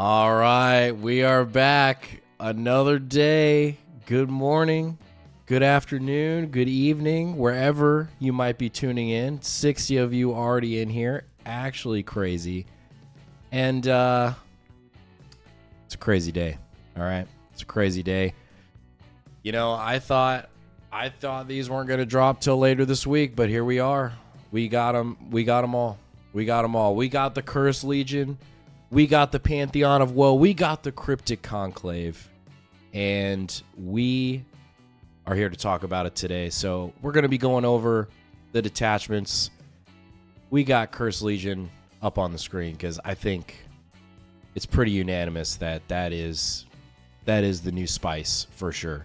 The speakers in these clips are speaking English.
All right, we are back. Another day. Good morning, good afternoon, good evening, wherever you might be tuning in. 60 of you already in here. Actually crazy. And it's a crazy day. All right. It's a crazy day. You know, I thought these weren't going to drop till later this week, but here we are. We got them. We got them all. We got them all. We got the Cursed Legion. We got the Pantheon of Woe. We got the Cryptic Conclave. And we are here to talk about it today. So we're going to be going over the detachments. We got Cursed Legion up on the screen because I think it's pretty unanimous that is the new spice for sure.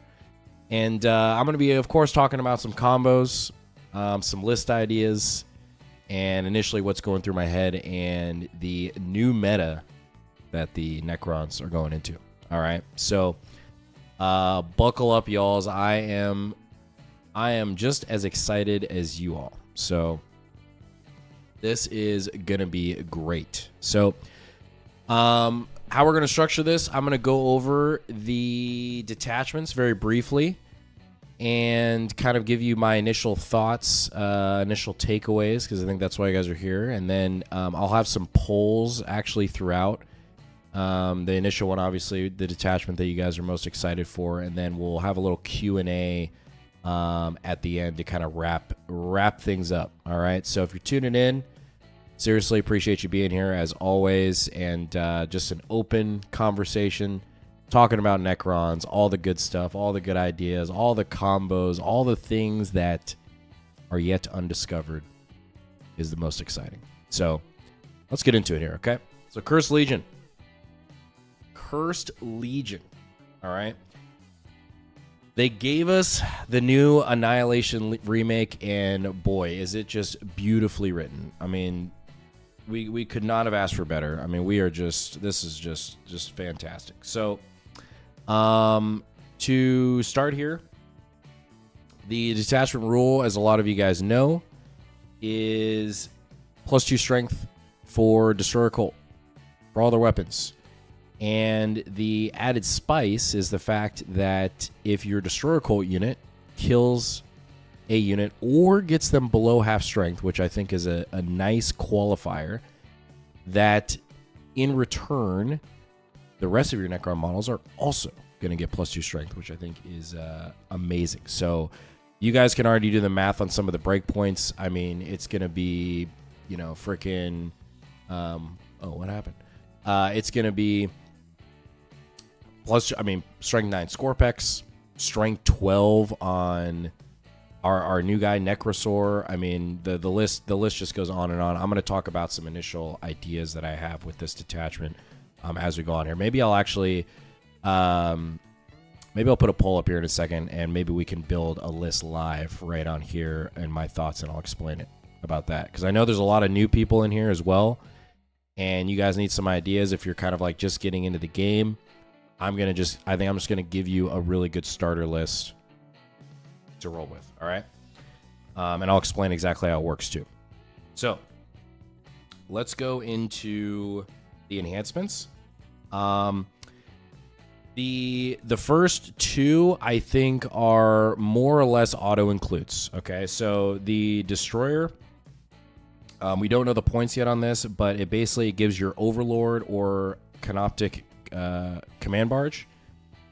And I'm going to be, of course, talking about some combos, some list ideas, and initially what's going through my head and the new meta that the Necrons are going into. All right, so buckle up, y'alls. I am just as excited as you all. So this is gonna be great. So how we're gonna structure this, I'm gonna go over the detachments very briefly and kind of give you my initial thoughts, initial takeaways, because I think that's why you guys are here. And then I'll have some polls actually throughout. The initial one, obviously, the detachment that you guys are most excited for, and then we'll have a little Q&A at the end to kind of wrap things up. All right, so if you're tuning in, seriously appreciate you being here as always, and just an open conversation. Talking about Necrons, all the good stuff, all the good ideas, all the combos, all the things that are yet undiscovered is the most exciting. So let's get into it here, okay? So Cursed Legion. Cursed Legion, all right? They gave us the new Annihilation remake, and boy, is it just beautifully written. I mean, we could not have asked for better. I mean, this is just fantastic. So to start here, the detachment rule, as a lot of you guys know, is +2 strength for Destroyer Cult for all their weapons. And the added spice is the fact that if your Destroyer Cult unit kills a unit or gets them below half strength, which I think is a nice qualifier, that in return, the rest of your Necron models are also going to get +2 strength, which I think is amazing. So you guys can already do the math on some of the breakpoints. I mean, it's going to be, you know, freaking... what happened? It's going to be strength 9 Scorpex, strength 12 on our new guy, Nekrosor. I mean, the list just goes on and on. I'm going to talk about some initial ideas that I have with this detachment as we go on here. Maybe I'll actually, maybe I'll put a poll up here in a second, and maybe we can build a list live right on here and my thoughts, and I'll explain it about that. Because I know there's a lot of new people in here as well, and you guys need some ideas if you're kind of like just getting into the game. I think I'm just gonna give you a really good starter list to roll with. All right, and I'll explain exactly how it works too. So let's go into the enhancements. The first two, I think, are more or less auto includes. Okay, so the Destroyer, we don't know the points yet on this, but it basically gives your Overlord or Canoptic Command Barge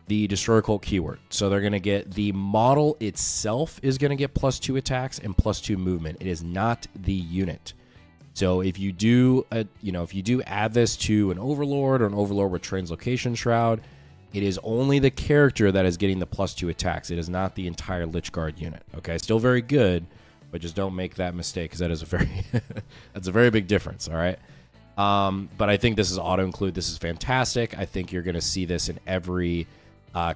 the Destroyer Cult keyword. So they're going to get, the model itself is going to get +2 attacks and +2 movement. It is not the unit. So if you do add this to an Overlord or an Overlord with Translocation Shroud, it is only the character that is getting the +2 attacks. It is not the entire Lich Guard unit. Okay, still very good, but just don't make that mistake, because that is that's a very big difference. All right, but I think this is auto include. This is fantastic. I think you're going to see this in every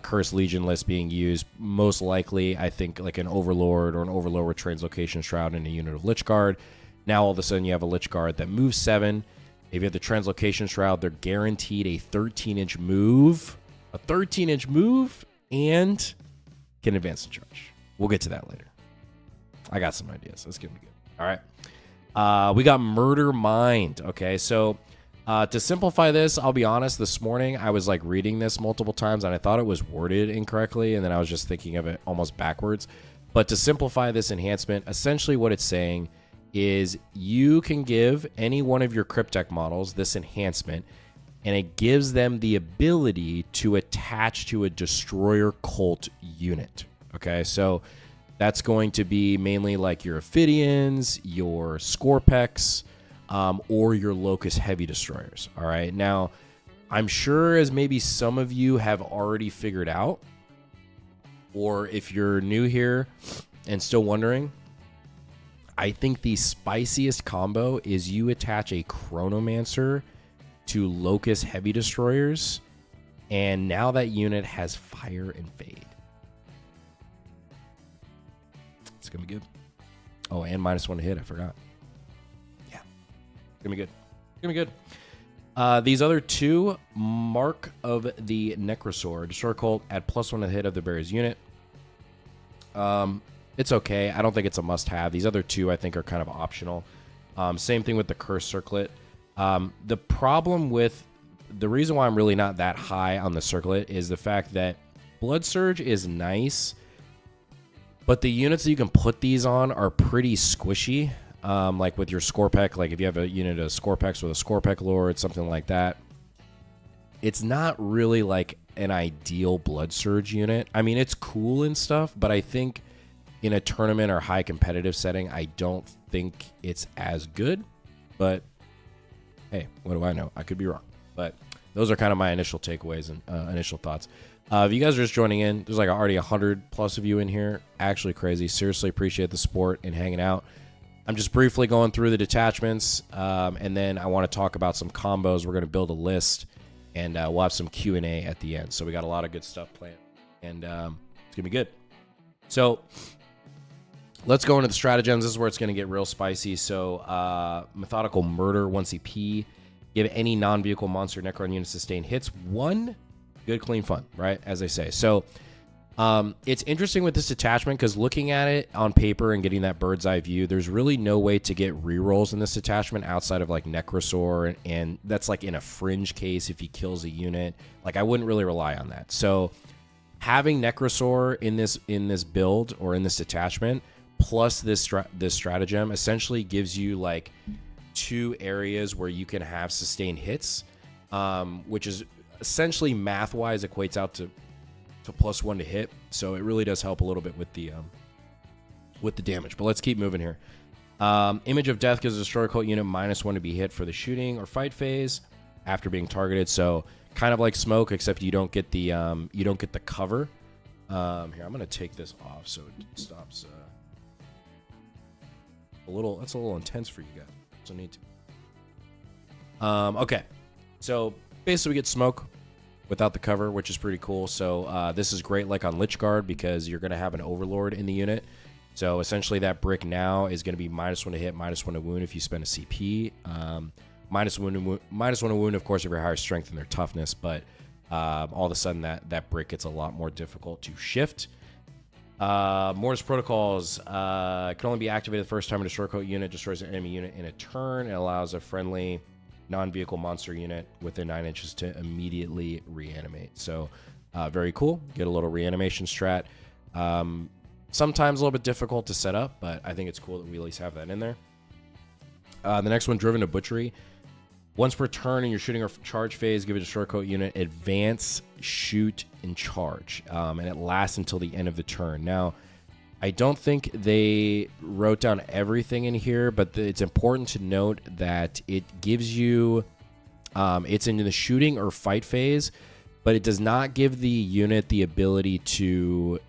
Cursed Legion list being used. Most likely, I think like an Overlord or an Overlord with Translocation Shroud in a unit of Lich Guard. Now all of a sudden you have a Lich Guard that moves 7. If you have the Translocation Shroud, they're guaranteed a 13-inch move. A 13-inch move, and can advance the charge. We'll get to that later. I got some ideas. That's going to be good. All right. We got Murder Mind. Okay, so To simplify this, I'll be honest, this morning I was like reading this multiple times and I thought it was worded incorrectly, and then I was just thinking of it almost backwards. But to simplify this enhancement, essentially what it's saying is you can give any one of your Cryptek models this enhancement, and it gives them the ability to attach to a Destroyer Cult unit. Okay, so that's going to be mainly like your Ophidians, your Scorpex, or your Locust Heavy Destroyers. All right, now I'm sure as maybe some of you have already figured out, or if you're new here and still wondering, I think the spiciest combo is you attach a Chronomancer to Locust Heavy Destroyers, and now that unit has Fire and Fade. It's going to be good. Oh, and -1 to hit, I forgot. Yeah. It's going to be good. It's going to be good. These other two, Mark of the Nekrosor. Destroyer Cult, add +1 to hit of the bearer's unit. It's okay. I don't think it's a must-have. These other two, I think, are kind of optional. Same thing with the Curse Circlet. The problem with... The reason why I'm really not that high on the Circlet is the fact that Blood Surge is nice, but the units that you can put these on are pretty squishy. Like with your Scorpec, like if you have a unit of Scorpex with a Scorpec Lord, something like that. It's not really like an ideal Blood Surge unit. I mean, it's cool and stuff, but I think in a tournament or high competitive setting, I don't think it's as good. But hey, what do I know? I could be wrong. But those are kind of my initial takeaways and initial thoughts. If you guys are just joining in, there's like already 100 plus of you in here. Actually crazy. Seriously appreciate the support and hanging out. I'm just briefly going through the detachments, and then I want to talk about some combos. We're going to build a list, and we'll have some Q&A at the end. So we got a lot of good stuff planned, and it's going to be good. So let's go into the stratagems. This is where it's going to get real spicy. So Methodical Murder, 1 CP. Give any non-vehicle monster Necron unit sustained hits 1. Good, clean fun, right? As they say. So it's interesting with this detachment because looking at it on paper and getting that bird's eye view, there's really no way to get rerolls in this detachment outside of like Nekrosor, and that's like in a fringe case if he kills a unit. Like I wouldn't really rely on that. So having Nekrosor in this build or in this detachment plus this stratagem essentially gives you like 2 areas where you can have sustained hits, which is essentially math-wise equates out to +1 to hit. So it really does help a little bit with the damage. But let's keep moving here. Image of Death gives a Destroyer Cult unit -1 to be hit for the shooting or fight phase after being targeted. So kind of like Smoke, except you don't get the cover. Here, I'm gonna take this off so it stops. That's a little intense for you guys. So need to. Okay, so basically we get Smoke without the cover, which is pretty cool. So this is great like on Lich Guard because you're going to have an Overlord in the unit. So essentially that brick now is going to be -1 to hit, -1 to wound if you spend a CP. -1 to wound, of course, if you're higher strength and their toughness. But all of a sudden that brick gets a lot more difficult to shift. Mortis Protocols can only be activated the first time a Destroyer Cult unit destroys an enemy unit in a turn. It allows a friendly non-vehicle monster unit within 9 inches to immediately reanimate. So very cool. Get a little reanimation strat. Sometimes a little bit difficult to set up, but I think it's cool that we at least have that in there. The next one, Driven to Butchery. Once per turn in your shooting or charge phase, give a Destroyer Cult unit advance, shoot, and charge. And it lasts until the end of the turn. Now, I don't think they wrote down everything in here, but it's important to note that it gives you... it's in the shooting or fight phase, but it does not give the unit the ability to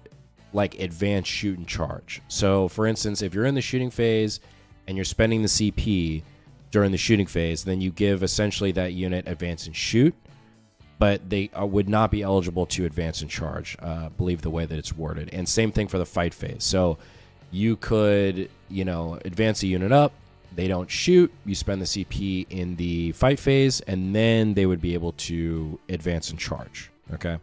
like advance, shoot, and charge. So, for instance, if you're in the shooting phase and you're spending the CP... during the shooting phase, then you give essentially that unit advance and shoot, but they would not be eligible to advance and charge, believe the way that it's worded. And same thing for the fight phase. So you could, advance a unit up, they don't shoot, you spend the CP in the fight phase, and then they would be able to advance and charge. Okay.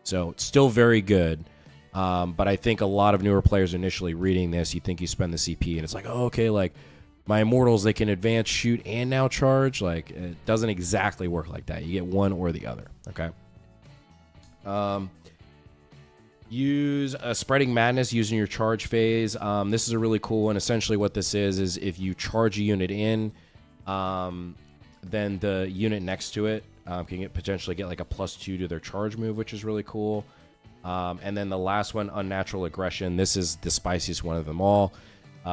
So it's still very good. But I think a lot of newer players initially reading this, you think you spend the CP and it's like, oh, okay, like my immortals, they can advance, shoot, and now charge. Like, it doesn't exactly work like that. You get one or the other, okay? Use a Spreading Madness using your charge phase. This is a really cool one. Essentially what this is if you charge a unit in, then the unit next to it can potentially get like a +2 to their charge move, which is really cool. And then the last one, Unnatural Aggression. This is the spiciest one of them all. 2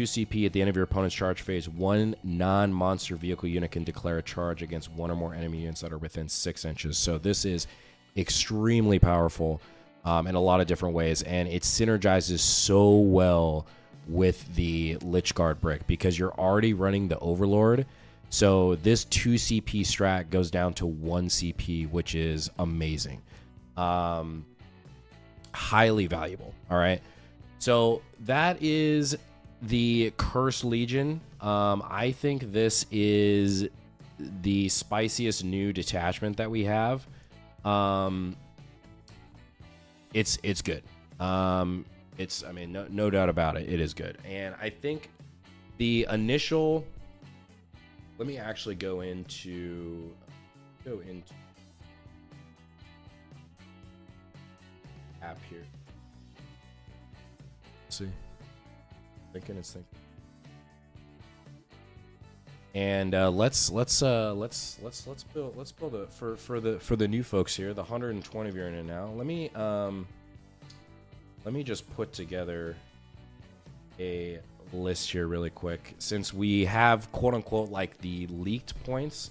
CP at the end of your opponent's charge phase. 1 non-monster vehicle unit can declare a charge against 1 or more enemy units that are within 6 inches. So this is extremely powerful in a lot of different ways, and it synergizes so well with the Lich Guard brick because you're already running the Overlord. So this 2 CP strat goes down to 1 CP, which is amazing. Highly valuable. All right. So that is the Cursed Legion. I think this is the spiciest new detachment that we have. It's good. I mean, no doubt about it. It is good. And I think the initial, let me actually go into app here. Let's see. Thinking it's thinking. And let's build it for the new folks here, the 120 of you are in it now. Let me just put together a list here really quick, since we have quote unquote like the leaked points,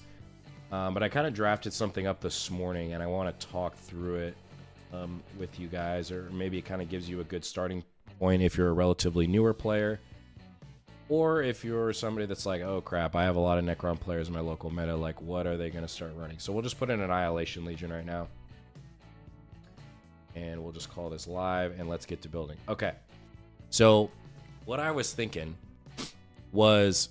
but I kind of drafted something up this morning and I want to talk through it with you guys, or maybe it kind of gives you a good starting point if you're a relatively newer player. Or if you're somebody that's like, oh crap, I have a lot of Necron players in my local meta, like what are they going to start running? So we'll just put in an Annihilation Legion right now. And we'll just call this live and let's get to building. Okay. So what I was thinking was,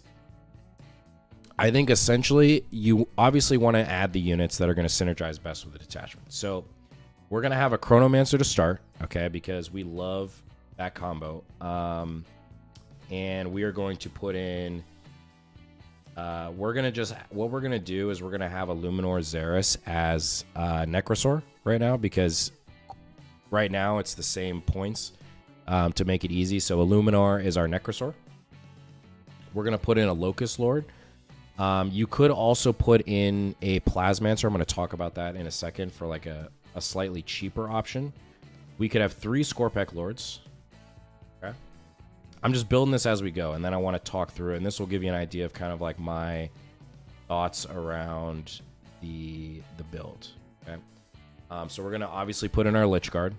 I think essentially you obviously want to add the units that are going to synergize best with the detachment. So we're going to have a Chronomancer to start, okay, because we love that combo. And we are going to put in, what we're going to do is we're going to have a Luminor Xeris as Nekrosor right now, because right now it's the same points to make it easy. So a Luminor is our Nekrosor. We're going to put in a Locust Lord. You could also put in a Plasmancer. I'm going to talk about that in a second for like a slightly cheaper option. We could have 3 Scorpek Lords. Okay. I'm just building this as we go, and then I want to talk through it, and this will give you an idea of kind of like my thoughts around the build. Okay. So we're going to obviously put in our Lich Guard.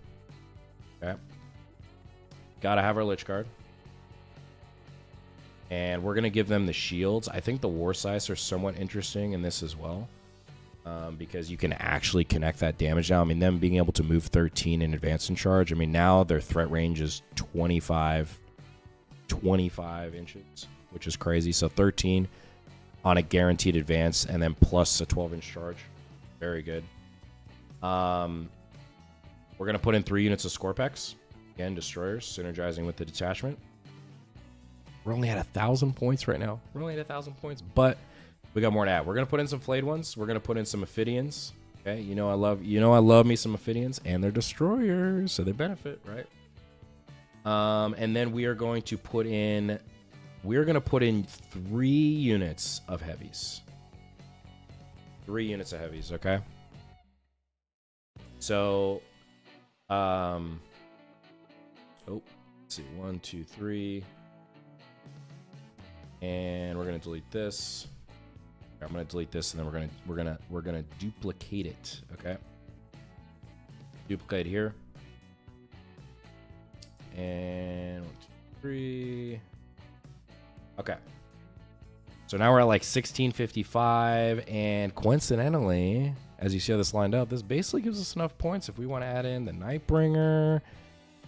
Okay. Got to have our Lich Guard. And we're going to give them the shields. I think the War Scythes are somewhat interesting in this as well, because you can actually connect that damage now. I mean, them being able to move 13 in advance and charge. I mean, now their threat range is 25 inches, which is crazy. So 13 on a guaranteed advance, and then plus a 12-inch charge. Very good. We're going to put in 3 units of Scorpex. Again, destroyers, synergizing with the detachment. We're only at 1,000 points right now. We're only at 1,000 points, but we got more to add. We're going to put in some Flayed Ones. We're going to put in some Ophidians. Okay, I love me some Ophidians, and they're destroyers, so they benefit, right? And then we are going to put in 3 units of heavies. 3 units of heavies, okay? So, let's see, 1, 2, 3, and we're gonna delete this. I'm gonna delete this, and then we're gonna duplicate it, okay? Duplicate here. And 1, 2, 3. Okay. So now we're at like 1655, and coincidentally, as you see how this lined up, this basically gives us enough points if we want to add in the Nightbringer.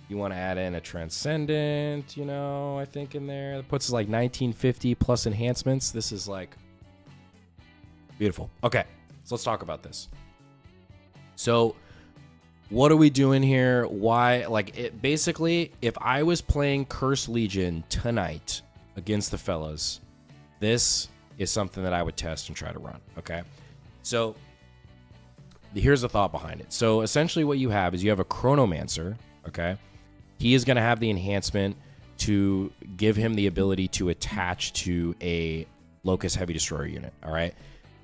You want to add in a Transcendent, I think in there. That puts us like 1950 plus enhancements. This is like beautiful. Okay, so let's talk about this. So what are we doing here? Why? Basically, if I was playing Cursed Legion tonight, against the fellas, this is something that I would test and try to run, okay? So here's the thought behind it. So essentially what you have is you have a Chronomancer, okay? He is going to have the enhancement to give him the ability to attach to a Locust Heavy Destroyer unit, all right?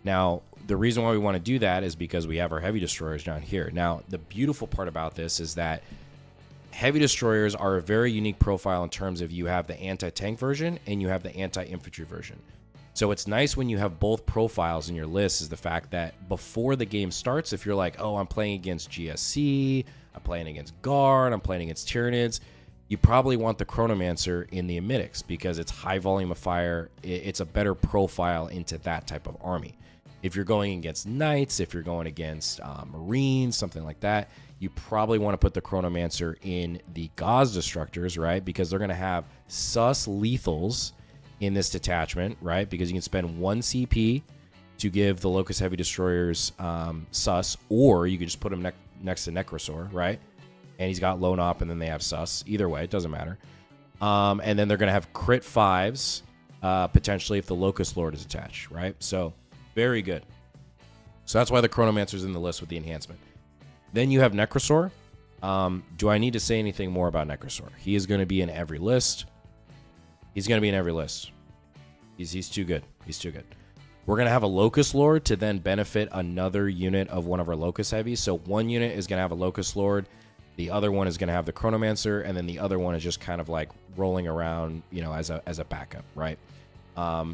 Now, the reason why we want to do that is because we have our Heavy Destroyers down here. Now, the beautiful part about this is that Heavy Destroyers are a very unique profile in terms of you have the anti-tank version and you have the anti-infantry version. So it's nice when you have both profiles in your list is the fact that before the game starts, if you're like, oh, I'm playing against GSC, I'm playing against Guard, I'm playing against Tyranids, you probably want the Chronomancer in the Emetics because it's high volume of fire. It's a better profile into that type of army. If you're going against Knights, if you're going against Marines, something like that, you probably want to put the Chronomancer in the Gauss Destructors, right? Because they're going to have sus lethals in this detachment, right? Because you can spend 1 CP to give the Locust Heavy Destroyers sus, or you could just put them next to Nekrosor, right? And he's got lone op, and then they have sus. Either way, it doesn't matter. And then they're going to have crit 5s, potentially, if the Locust Lord is attached, right? So, very good. So that's why the Chronomancer's in the list with the enhancement. Then you have Nekrosor. Do I need to say anything more about Nekrosor? He is going to be in every list. He's going to be in every list. He's too good. He's too good. We're going to have a Locust Lord to then benefit another unit of one of our Locust Heavies. So one unit is going to have a Locust Lord. The other one is going to have the Chronomancer. And then the other one is just kind of like rolling around, you know, as a backup, right?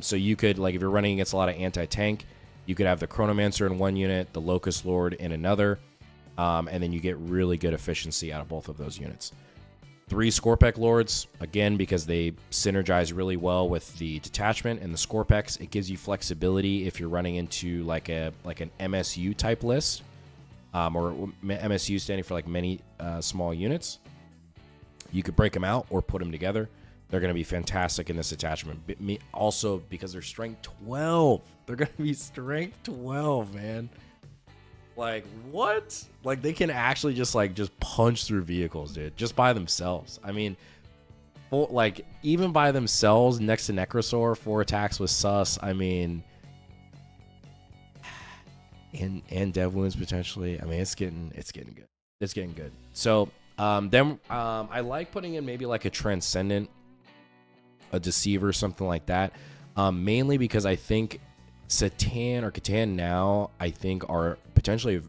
So you could, like, if you're running against a lot of anti-tank, you could have the Chronomancer in one unit, the Locust Lord in another. And then you get really good efficiency out of both of those units. 3 Skorpek Lords, again, because they synergize really well with the Detachment and the Skorpeks. It gives you flexibility if you're running into like an MSU type list, or MSU standing for like many small units. You could break them out or put them together. They're going to be fantastic in this attachment. Also, because they're strength 12. They're going to be strength 12, man. Like, what? Like, they can actually just punch through vehicles, dude, just by themselves. I mean, like, even by themselves next to Nekrosor, 4 attacks with sus. I mean, and dev wounds potentially. I mean, it's getting good. It's getting good. So, then I like putting in maybe like a Transcendent, a Deceiver, something like that. Mainly because I think Satan or Catan now, I think, are potentially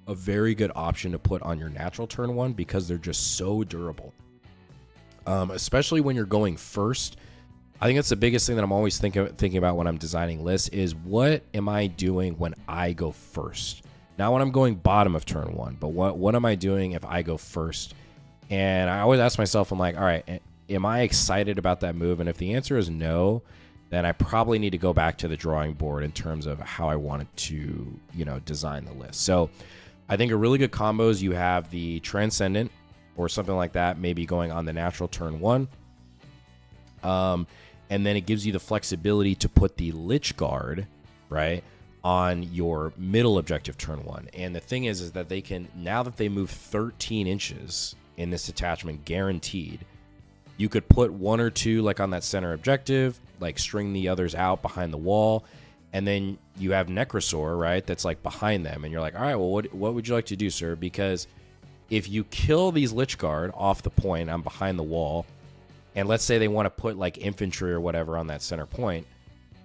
a very good option to put on your natural turn 1 because they're just so durable. Especially when you're going first. I think that's the biggest thing that I'm always thinking about when I'm designing lists is what am I doing when I go first? Not when I'm going bottom of turn 1, but what am I doing if I go first? And I always ask myself, I'm like, all right, am I excited about that move? And if the answer is no, then I probably need to go back to the drawing board in terms of how I wanted to, you know, design the list. So I think a really good combo is you have the Transcendent or something like that, maybe going on the natural turn 1. And then it gives you the flexibility to put the Lich Guard, right, on your middle objective turn 1. And the thing is that they can, now that they move 13 inches in this attachment, guaranteed, you could put 1 or 2 like on that center objective, like string the others out behind the wall, and then you have Nekrosor, right, that's like behind them, and you're like, all right, well, what would you like to do, sir? Because if you kill these Lich Guard off the point, I'm behind the wall, and let's say they want to put like infantry or whatever on that center point,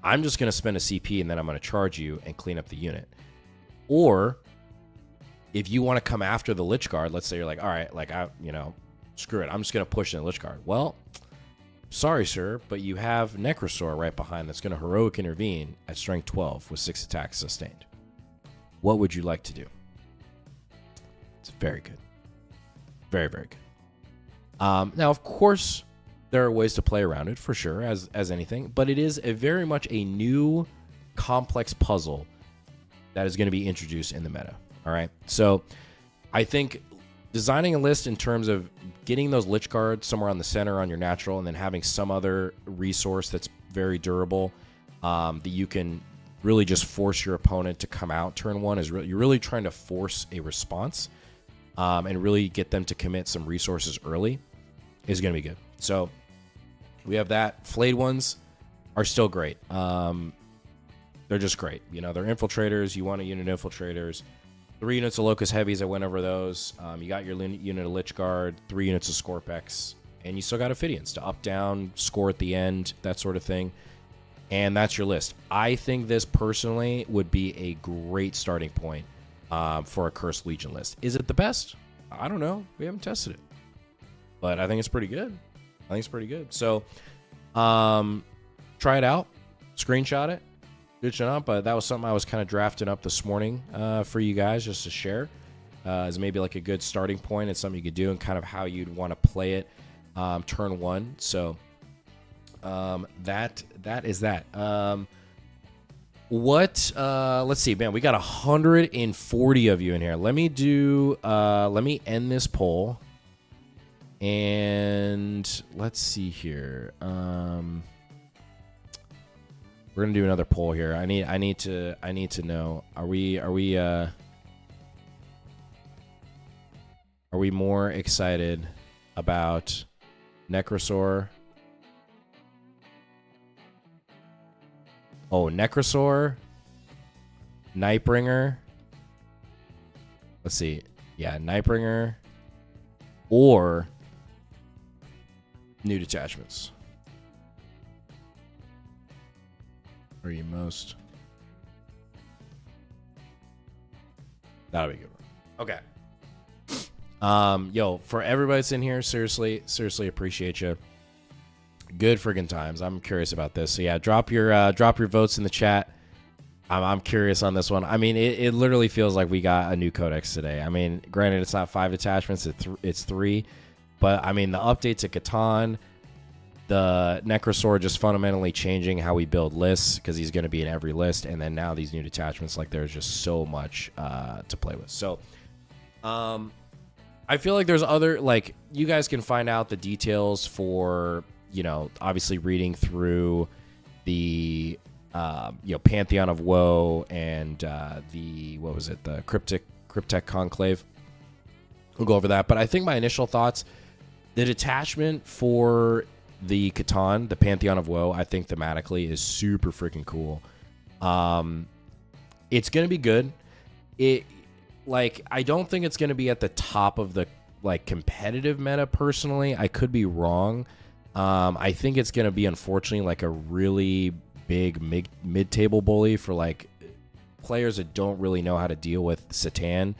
I'm just going to spend a CP and then I'm going to charge you and clean up the unit. Or if you want to come after the Lich Guard, let's say you're like, all right, like, screw it, I'm just going to push in the Lich Guard. Well, sorry, sir, but you have Nekrosor right behind that's going to heroic intervene at strength 12 with 6 attacks sustained. What would you like to do? It's very good. Very, very good. Now, of course, there are ways to play around it, for sure, as anything, but it is very much a new, complex puzzle that is going to be introduced in the meta, all right? So I think designing a list in terms of getting those Lich Guards somewhere on the center on your natural and then having some other resource that's very durable that you can really just force your opponent to come out turn 1 is you're really trying to force a response and really get them to commit some resources early is going to be good. So We have that. Flayed ones are still great. They're just great. You know, they're infiltrators. You want a unit of infiltrators. 3 units of Locust Heavies. I went over those. You got your unit of Lich Guard. 3 units of Scorpex. And you still got Ophidians to up, down, score at the end, that sort of thing. And that's your list. I think this personally would be a great starting point for a Cursed Legion list. Is it the best? I don't know. We haven't tested it. But I think it's pretty good. So, try it out. Screenshot it. Good enough. But that was something I was kind of drafting up this morning for you guys just to share as maybe like a good starting point. It's something you could do and kind of how you'd want to play it turn 1. So that is that. Let's see, man, we got 140 of you in here. Let me end this poll. And let's see here. We're gonna do another poll here. I need to know. Are we more excited about Necrosor? Oh, Necrosor, Nightbringer. Let's see. Yeah, Nightbringer or new detachments. Are you most? That'll be a good one. Okay. Yo, for everybody that's in here, seriously appreciate you. Good friggin' times. I'm curious about this. So yeah, drop your votes in the chat. I'm curious on this one. I mean, it literally feels like we got a new codex today. I mean, granted, it's not 5 detachments, it's 3. But I mean, the update to Catan, the Nekrosor just fundamentally changing how we build lists because he's going to be in every list, and then now these new detachments, like there's just so much to play with. So, I feel like there's other, like, you guys can find out the details for, you know, obviously reading through the Pantheon of Woe and the Cryptek Conclave. We'll go over that, but I think my initial thoughts, the detachment for the Catan, the Pantheon of Woe, I think thematically is super freaking cool. It's gonna be good. I don't think it's gonna be at the top of the competitive meta personally. I could be wrong. I think it's gonna be, unfortunately, like a really big mid-table bully for like players that don't really know how to deal with Catan,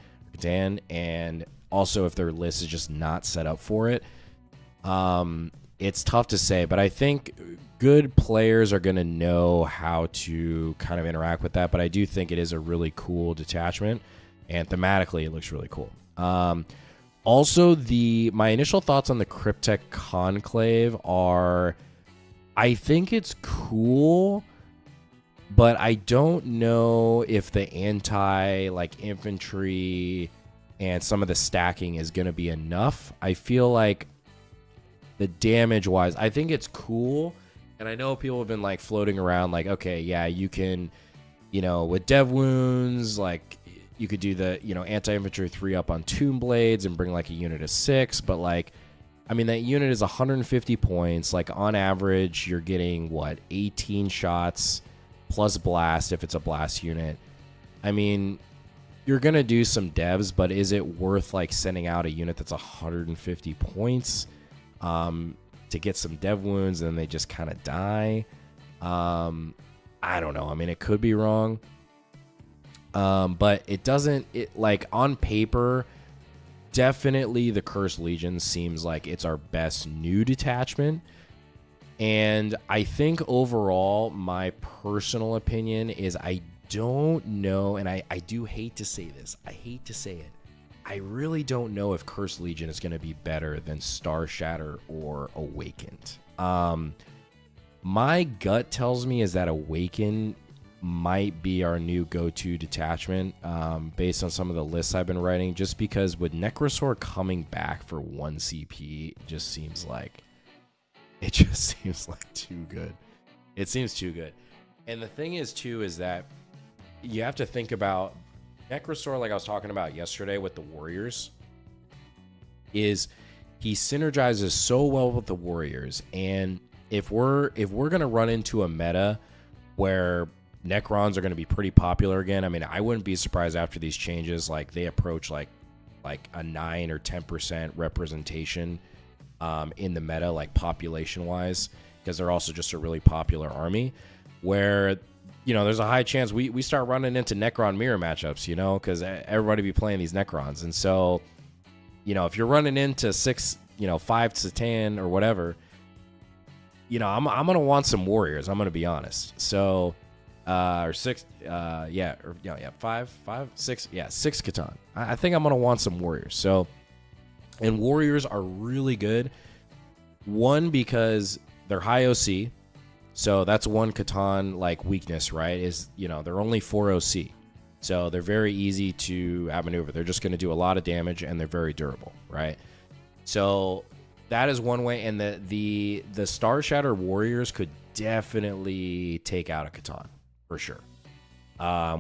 and also if their list is just not set up for it. It's tough to say, but I think good players are going to know how to kind of interact with that. But I do think it is a really cool detachment, and thematically it looks really cool. Also, my initial thoughts on the Cryptek Conclave are, I think it's cool, but I don't know if the infantry and some of the stacking is going to be enough. I feel like the damage wise, I think it's cool. And I know people have been floating around okay, yeah, you can, with dev wounds, you could do the, anti-infantry 3-up on Tomb Blades and bring a unit of 6. But I mean, that unit is 150 points. On average, you're getting 18 shots plus blast if it's a blast unit. I mean, you're going to do some devs, but is it worth sending out a unit that's 150 points to get some dev wounds and then they just kind of die? I don't know. I mean, it could be wrong. But it doesn't, on paper, definitely the Cursed Legion seems like it's our best new detachment. And I think overall, my personal opinion is I don't know, and I do hate to say this. I hate to say it. I really don't know if Cursed Legion is going to be better than Star Shatter or Awakened. My gut tells me is that Awakened might be our new go-to detachment based on some of the lists I've been writing, just because with Nekrosor coming back for 1 CP, it just seems like too good. It seems too good. And the thing is too is that you have to think about Nekrosor, like I was talking about yesterday with the Warriors, is he synergizes so well with the Warriors, and if we're gonna run into a meta where Necrons are gonna be pretty popular again, I mean, I wouldn't be surprised after these changes, like they approach like a 9 or 10% representation in the meta, like population wise, because they're also just a really popular army, where there's a high chance we start running into Necron mirror matchups, because everybody be playing these Necrons. And so, if you're running into 5 to 10 or whatever, I'm going to want some warriors. I'm going to be honest. So, or 6, 5, 6, 6 Catan. I think I'm going to want some warriors. So, and warriors are really good. One, because they're high OC. So that's one Catan like weakness, right? Is they're only 4 OC, so they're very easy to outmaneuver. They're just going to do a lot of damage, and they're very durable, right? So that is one way. And the Star Shatter warriors could definitely take out a Catan for sure.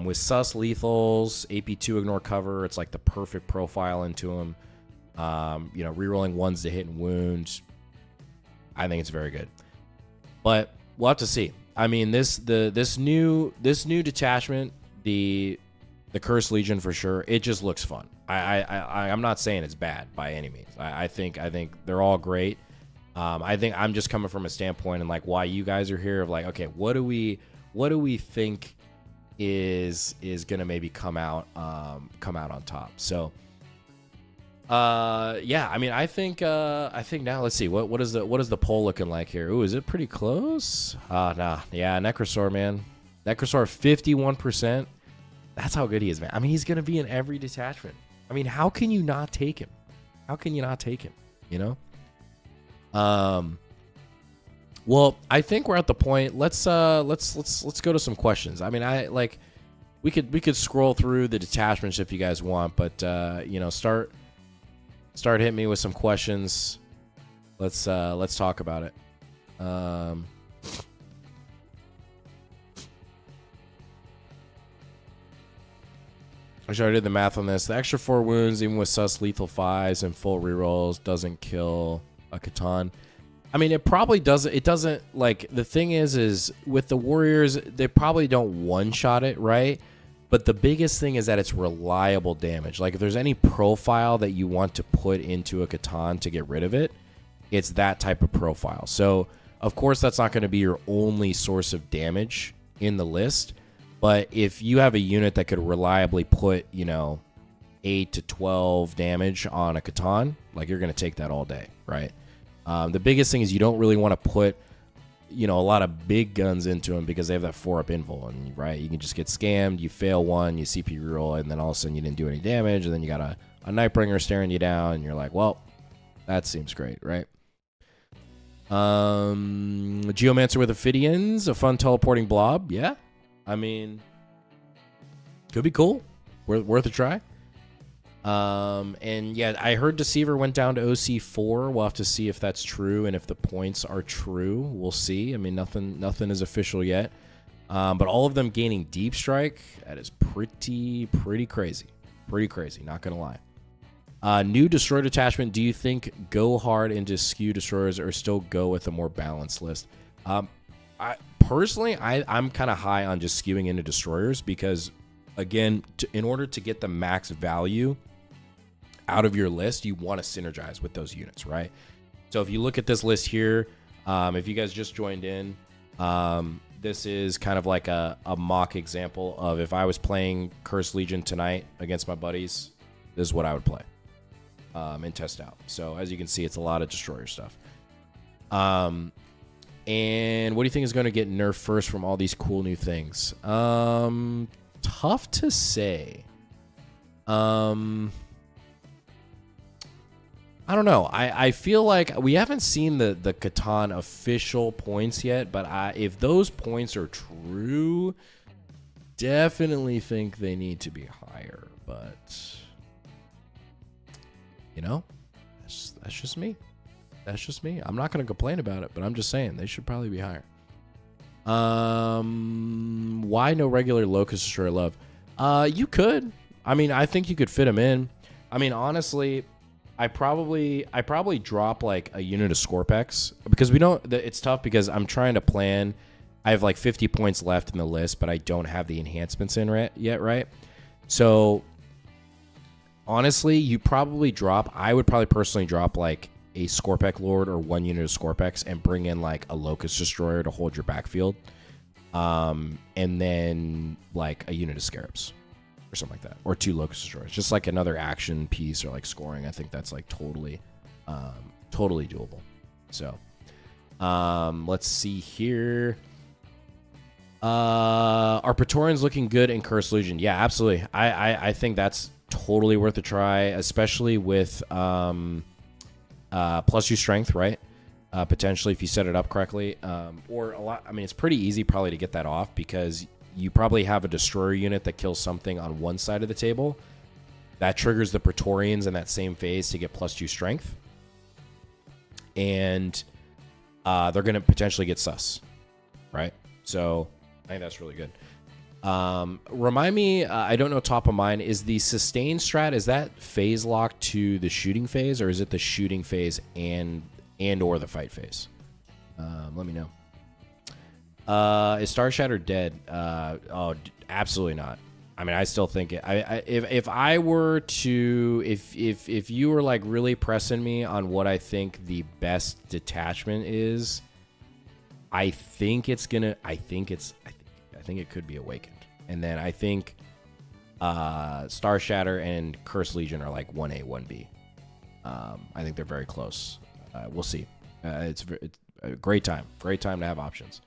With sus lethals, AP2 ignore cover, it's like the perfect profile into them. Rerolling 1s to hit and wound. I think it's very good, but we'll have to see. I mean, this new detachment, the Cursed Legion for sure. It just looks fun. I'm not saying it's bad by any means. I think they're all great. I think I'm just coming from a standpoint and like why you guys are here of like, okay, what do we think is gonna maybe come out on top? So. I mean, I think now let's see what is the poll looking like here. Ooh, is it pretty close? Nah, yeah, Nekrosor, man, Nekrosor 51%. That's how good he is, man. I mean, he's gonna be in every detachment. I mean, how can you not take him? Well, I think we're at the point. Let's go to some questions. I mean, we could scroll through the detachments if you guys want, but start hitting me with some questions. Let's talk about it. I did the math on this. The extra 4 wounds, even with sus lethal 5s and full rerolls, doesn't kill a Catan. I mean, it probably doesn't. It doesn't, like, the thing is with the warriors, they probably don't one-shot it, right? But the biggest thing is that it's reliable damage. Like, if there's any profile that you want to put into a Catan to get rid of it, it's that type of profile. So, of course, that's not going to be your only source of damage in the list. But if you have a unit that could reliably put, 8 to 12 damage on a Catan, like, you're going to take that all day, right? The biggest thing is you don't really want to put a lot of big guns into them because they have that 4-up invul, and right, you can just get scammed. You fail one, you CP reroll, and then all of a sudden you didn't do any damage, and then you got a Nightbringer staring you down, and you're like, well, that seems great, right? Geomancer with Ophidians, a fun teleporting blob. Yeah, I mean, could be cool. Worth a try. And yeah, I heard Deceiver went down to OC4. We'll have to see if that's true, and if the points are true, we'll see. I mean, nothing is official yet. But all of them gaining Deep Strike, that is pretty crazy. Pretty crazy, not gonna lie. New Destroyer Detachment, do you think go hard into skew destroyers or still go with a more balanced list? Personally, I'm kind of high on just skewing into destroyers because, again, in order to get the max value out of your list, you want to synergize with those units, right? So if you look at this list here, if you guys just joined in, this is kind of like a mock example of if I was playing Cursed Legion tonight against my buddies, this is what I would play and test out. So as you can see, it's a lot of destroyer stuff. And what do you think is going to get nerfed first from all these cool new things? Tough to say. I don't know. I feel like we haven't seen the Catan official points yet, but if those points are true, definitely think they need to be higher. But that's just me. That's just me. I'm not going to complain about it, but I'm just saying they should probably be higher. Why no regular Locust Destroyer love? You could. I mean, I think you could fit them in. I mean, honestly, I probably drop like a unit of Scorpex because we don't. It's tough because I'm trying to plan. I have like 50 points left in the list, but I don't have the enhancements in yet, right? So honestly, you probably drop. I would probably personally drop like a Scorpex Lord or 1 unit of Scorpex and bring in like a Locust Destroyer to hold your backfield, and then like a unit of Scarabs or something like that, or 2 Locust Destroyers, just like another action piece or like scoring. I think that's like totally doable. So let's see here. Are Praetorians looking good in Cursed Legion? Yeah, absolutely. I think that's totally worth a try, especially with +2 strength, right? Potentially if you set it up correctly, or a lot. I mean, it's pretty easy probably to get that off because you probably have a destroyer unit that kills something on one side of the table. That triggers the Praetorians in that same phase to get +2 strength. And they're going to potentially get sus, right? So I think that's really good. Remind me, I don't know top of mind, is the sustain strat, is that phase locked to the shooting phase, or is it the shooting phase and or the fight phase? Let me know. Is Star Shatter dead? Oh, absolutely not. I mean, I still think it. If I were to, if you were like really pressing me on what I think the best detachment is, I think it's gonna. I think it could be Awakened, and then I think Star Shatter and Cursed Legion are like 1A, 1B. I think they're very close. We'll see. It's a great time. Great time to have options.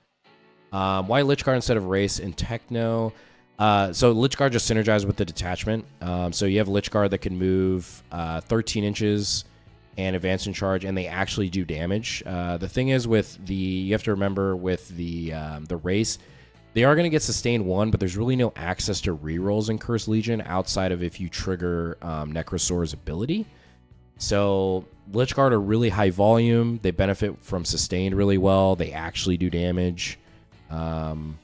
Why Lich Guard instead of Race in Techno? So Lich Guard just synergizes with the detachment. So you have Lich Guard that can move 13 inches and advance in charge, and they actually do damage. The thing is with you have to remember with the Race, they are going to get sustained 1, but there's really no access to rerolls in Cursed Legion outside of if you trigger Nekrosor's ability. So Lich Guard are really high volume. They benefit from sustained really well. They actually do damage. And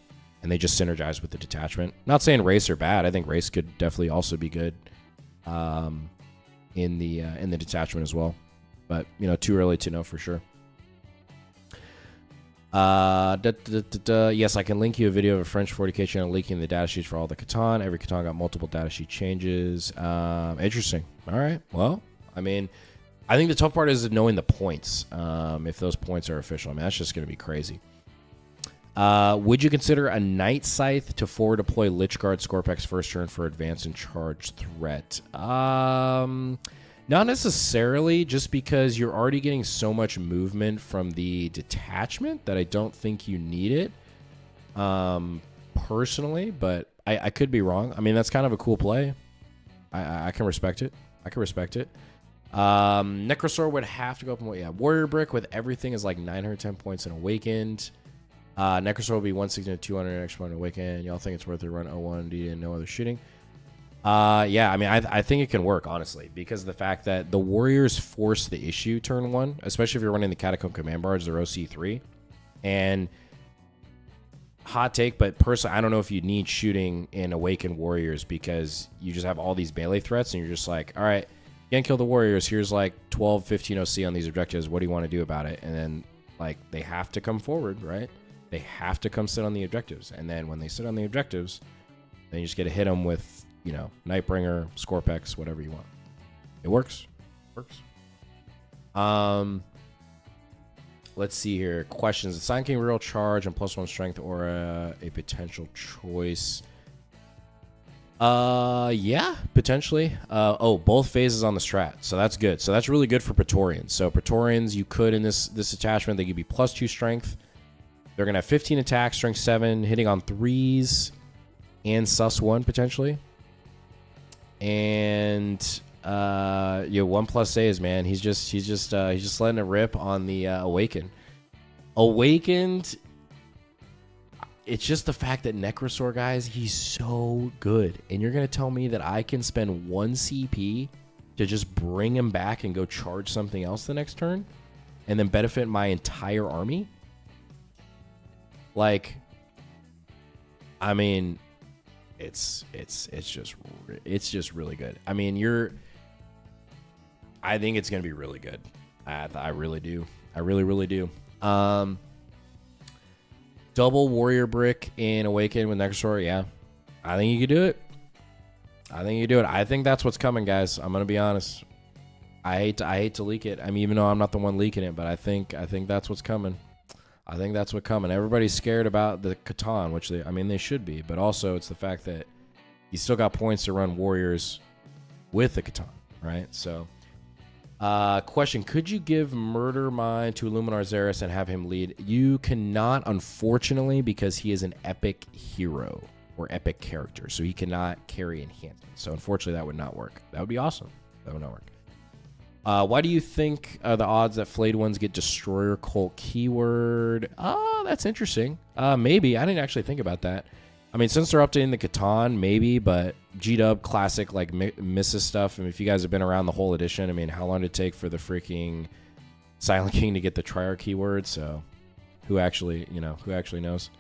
they just synergize with the detachment. Not saying Race are bad. I think Race could definitely also be good in the detachment as well. But, too early to know for sure. Yes, I can link you a video of a French 40k channel leaking the datasheets for all the Catan. Every Catan got multiple datasheet changes. Interesting. All right. Well, I mean, I think the tough part is knowing the points. If those points are official. I mean, that's just going to be crazy. Would you consider a Night Scythe to forward deploy Lich Guard Scorpex first turn for advance and charge threat? Not necessarily, just because you're already getting so much movement from the detachment that I don't think you need it. Personally, but I could be wrong. I mean, that's kind of a cool play. I can respect it. Nekrosor would have to go up and Warrior Brick with everything is like 910 points and Awakened. Nekrosor will be 160 to 200 extra point Awakened. Y'all think it's worth it? Run 01D and no other shooting. Yeah, I mean, I think it can work, honestly, because of the fact that the Warriors force the issue turn 1, especially if you're running the Catacomb Command Barge, they're OC3. And hot take, but personally, I don't know if you need shooting in Awakened Warriors because you just have all these melee threats and you're just like, all right, you can't kill the Warriors. Here's like 12, 15 OC on these objectives. What do you want to do about it? And then, like, they have to come forward, right? They have to come sit on the objectives. And then when they sit on the objectives, then you just get to hit them with, Nightbringer, Scorpex, whatever you want. It works. Let's see here. Questions. Is Sign King real charge and +1 strength or a potential choice? Yeah, potentially. Both phases on the strat. So that's good. So that's really good for Praetorians. So Praetorians, you could in this attachment, they could be +2 strength. They're going to have 15 attack, strength 7, hitting on 3s, and sus 1 potentially. And 1+ saves, man. He's just letting it rip on the Awakened. Awakened. It's just the fact that Nekrosor, guys, he's so good. And you're going to tell me that I can spend 1 CP to just bring him back and go charge something else the next turn and then benefit my entire army? Like, I mean, it's just really good. I mean, I think it's going to be really good. I really do. I really do. Double warrior brick in Awaken with Nekrosor. Yeah, I think you could do it. I think that's what's coming, guys. I'm gonna be honest. I hate to leak it. I mean, even though I'm not the one leaking it, but I think that's what's coming. I think that's what's coming. Everybody's scared about the Catan, which they should be, but also it's the fact that you still got points to run warriors with the Catan, right? So, question: could you give Murder Mind to Illuminar Xeris and have him lead? You cannot, unfortunately, because he is an epic hero or epic character, so he cannot carry enhancements. So unfortunately, that would not work. That would be awesome. That would not work. Why do you think the odds that Flayed Ones get Destroyer Cult keyword? That's interesting. Maybe. I didn't actually think about that. I mean, since they're updating the Catan, maybe, but G-Dub Classic, like, misses stuff. I mean, if you guys have been around the whole edition, I mean, how long did it take for the freaking Silent King to get the Triarch keyword? So, who actually knows?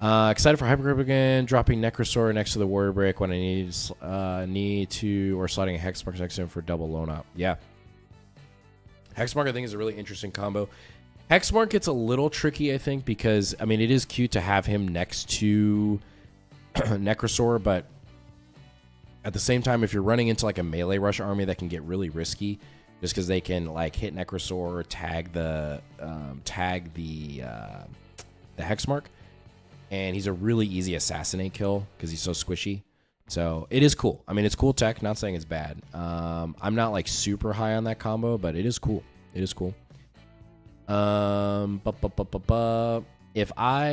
Excited for Hypergrip again. Dropping Nekrosor next to the Warrior Break when I need to, or sliding a Hexmark next to him for double loan up. Yeah. Hexmark, I think, is a really interesting combo. Hexmark gets a little tricky, I think, because, I mean, it is cute to have him next to Nekrosor, but at the same time, if you're running into, like, a melee rush army, that can get really risky just because they can, like, hit Nekrosor, tag the Hexmark. And he's a really easy assassinate kill because he's so squishy. So it is cool. I mean, it's cool tech. Not saying it's bad. I'm not like super high on that combo, but it is cool. It is cool. If I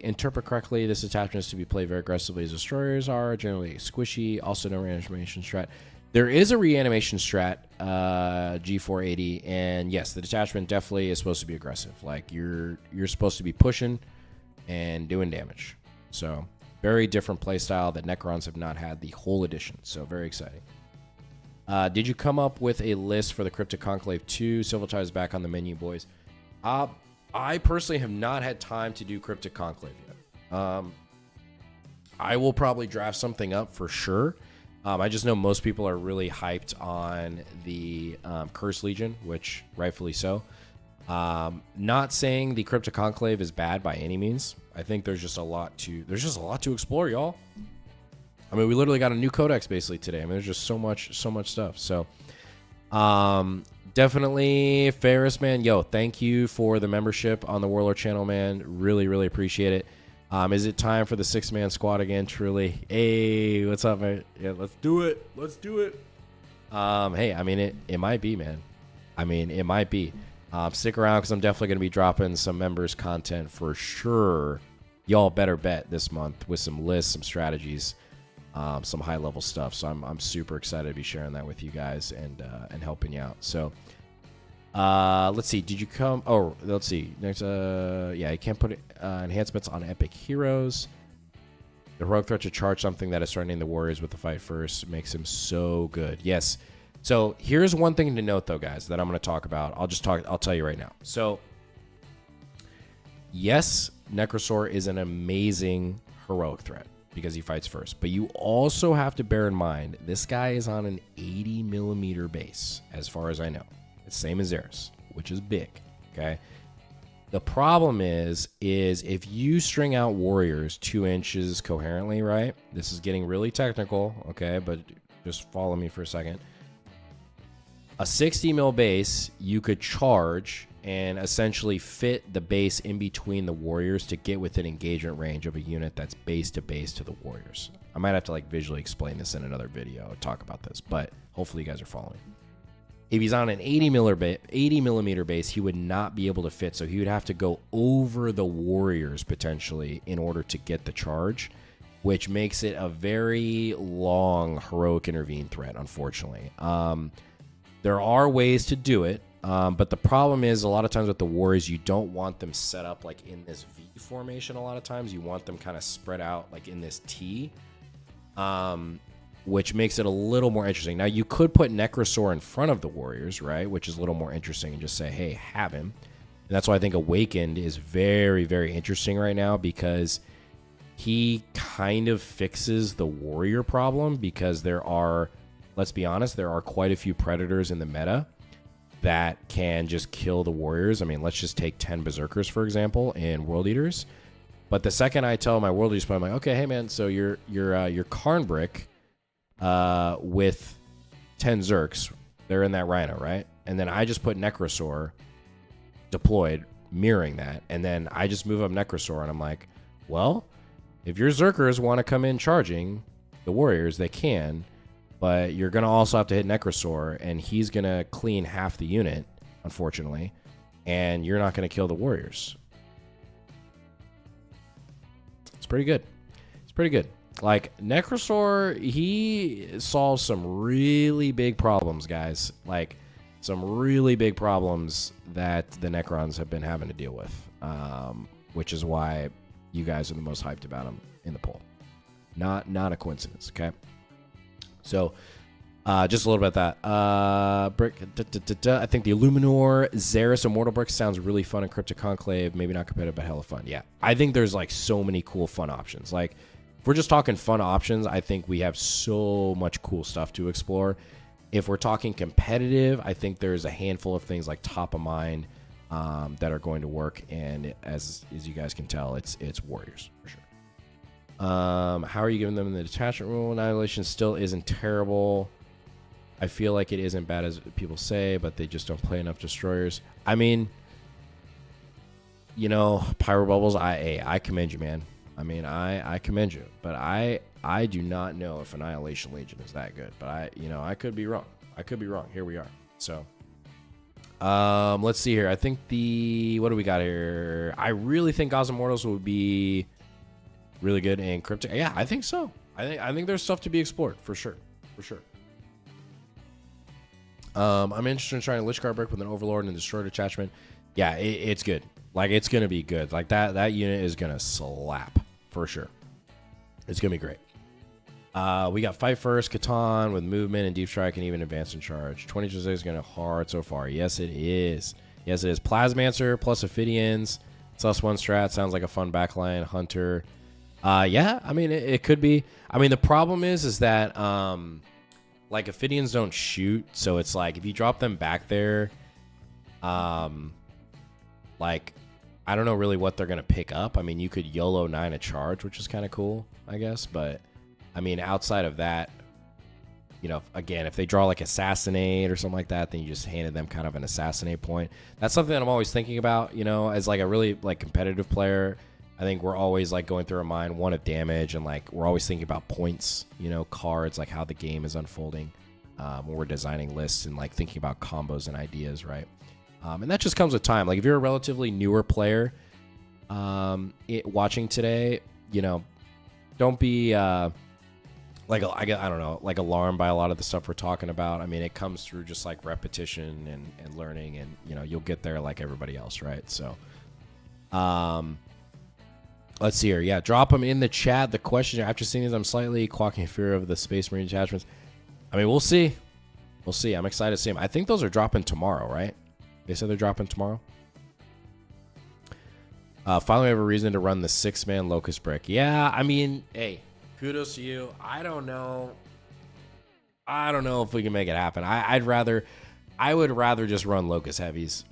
interpret correctly, this attachment is to be played very aggressively as destroyers are, generally squishy. Also, no reanimation strat. There is a reanimation strat, G480, and yes, the detachment definitely is supposed to be aggressive. Like you're supposed to be pushing and doing damage. So very different playstyle that Necrons have not had the whole edition. So very exciting. Did you come up with a list for the Cryptic Conclave 2? Silvertide is back on the menu, boys. I personally have not had time to do Cryptic Conclave yet. I will probably draft something up for sure. I just know most people are really hyped on the Curse Legion, which rightfully so. Not saying the Cryptic Conclave is bad by any means. I think there's just a lot to explore, y'all. I mean, we literally got a new codex basically today. I mean, there's just so much stuff. So, definitely Ferris, man. Yo, thank you for the membership on the Warlord channel, man. Really, really appreciate it. Is it time for the 6-man squad again? Truly. Hey, what's up, man? Yeah, let's do it. Hey, I mean, it might be, man. I mean, it might be. Stick around because I'm definitely going to be dropping some members content for sure. Y'all better bet this month with some lists, some strategies, some high level stuff. So I'm super excited to be sharing that with you guys and helping you out. So let's see. Did you come? Oh, let's see. Next, yeah, you can't put enhancements on epic heroes. The heroic threat to charge something that is threatening the warriors with the fight first makes him so good. Yes. So here's one thing to note, though, guys, that I'm going to talk about. I'll tell you right now. So, yes, Nekrosor is an amazing heroic threat because he fights first. But you also have to bear in mind, this guy is on an 80mm base, as far as I know. It's same as Xeris, which is big, okay? The problem is if you string out warriors 2 inches coherently, right? This is getting really technical, okay? But just follow me for a second. A 60mm base, you could charge and essentially fit the base in between the warriors to get within engagement range of a unit that's base to base to the warriors. I might have to like visually explain this in another video, talk about this, but hopefully you guys are following. If he's on an 80mm base, he would not be able to fit, so he would have to go over the warriors potentially in order to get the charge, which makes it a very long heroic intervene threat, unfortunately. There are ways to do it, but the problem is a lot of times with the warriors, you don't want them set up like in this V formation. A lot of times you want them kind of spread out like in this T, which makes it a little more interesting. Now, you could put Nekrosor in front of the warriors, right, which is a little more interesting, and just say, hey, have him. And that's why I think Awakened is very, very interesting right now, because he kind of fixes the warrior problem, because there are let's be honest, there are quite a few predators in the meta that can just kill the warriors. I mean, let's just take 10 berserkers, for example, in World Eaters. But the second I tell my World Eaters player, I'm like, okay, hey man, so your Karn brick with 10 Zerks, they're in that Rhino, right? And then I just put Nekrosor deployed, mirroring that, and then I just move up Nekrosor, and I'm like, well, if your Zerkers want to come in charging the warriors, they can, but you're going to also have to hit Nekrosor, and he's going to clean half the unit, unfortunately, and you're not going to kill the warriors. It's pretty good. It's pretty good. Like, Nekrosor, he solves some really big problems, guys. Like, some really big problems that the Necrons have been having to deal with, which is why you guys are the most hyped about him in the poll. Not a coincidence, okay? So, just a little bit about that. Brick, I think the Illuminor Xeris Immortal Brick sounds really fun in Cryptic Conclave. Maybe not competitive, but hella fun. Yeah, I think there's like so many cool fun options. Like, if we're just talking fun options, I think we have so much cool stuff to explore. If we're talking competitive, I think there's a handful of things like top of mind that are going to work. And as you guys can tell, it's warriors for sure. How are you giving them the detachment rule? Annihilation still isn't terrible. I feel like it isn't bad as people say, but they just don't play enough destroyers. I mean, you know, Pyro Bubbles, I commend you, man. I mean, I commend you, but I do not know if Annihilation Legion is that good, but I could be wrong. I could be wrong. Here we are. So, let's see here. I think what do we got here? I really think Gods Immortals would be really good in Cryptic. Yeah, I think so. I think there's stuff to be explored for sure. For sure. I'm interested in trying Lich Guard Brick with an Overlord and Destroyer Detachment. Yeah, it's good. Like, it's going to be good. Like, that unit is going to slap for sure. It's going to be great. We got Fight First, Catan with movement and deep strike and even advance and charge. 20% is going to hard so far. Yes, it is. Yes, it is. Plasmancer plus Ophidians. +1 strat. Sounds like a fun backline. Hunter. Yeah, I mean, it could be. I mean, the problem is that, like, Ophidians don't shoot. So it's like, if you drop them back there, like, I don't know really what they're going to pick up. I mean, you could YOLO 9 a charge, which is kind of cool, I guess. But, I mean, outside of that, you know, again, if they draw like Assassinate or something like that, then you just handed them kind of an Assassinate point. That's something that I'm always thinking about, you know, as like a really like competitive player. I think we're always like going through our mind, one of damage, and like we're always thinking about points, you know, cards, like how the game is unfolding when we're designing lists and like thinking about combos and ideas, right? And that just comes with time. Like if you're a relatively newer player watching today, you know, don't be like I don't know, like alarmed by a lot of the stuff we're talking about. I mean, it comes through just like repetition and learning, and you know, you'll get there like everybody else, right? So, let's see here. Yeah, drop them in the chat. The question after seeing these, I'm slightly quacking in fear of the Space Marine detachments. I mean, we'll see. We'll see. I'm excited to see them. I think those are dropping tomorrow, right? They said they're dropping tomorrow. Finally, we have a reason to run the 6-man Locust Brick. Yeah, I mean, hey, kudos to you. I don't know if we can make it happen. I would rather just run Locust Heavies.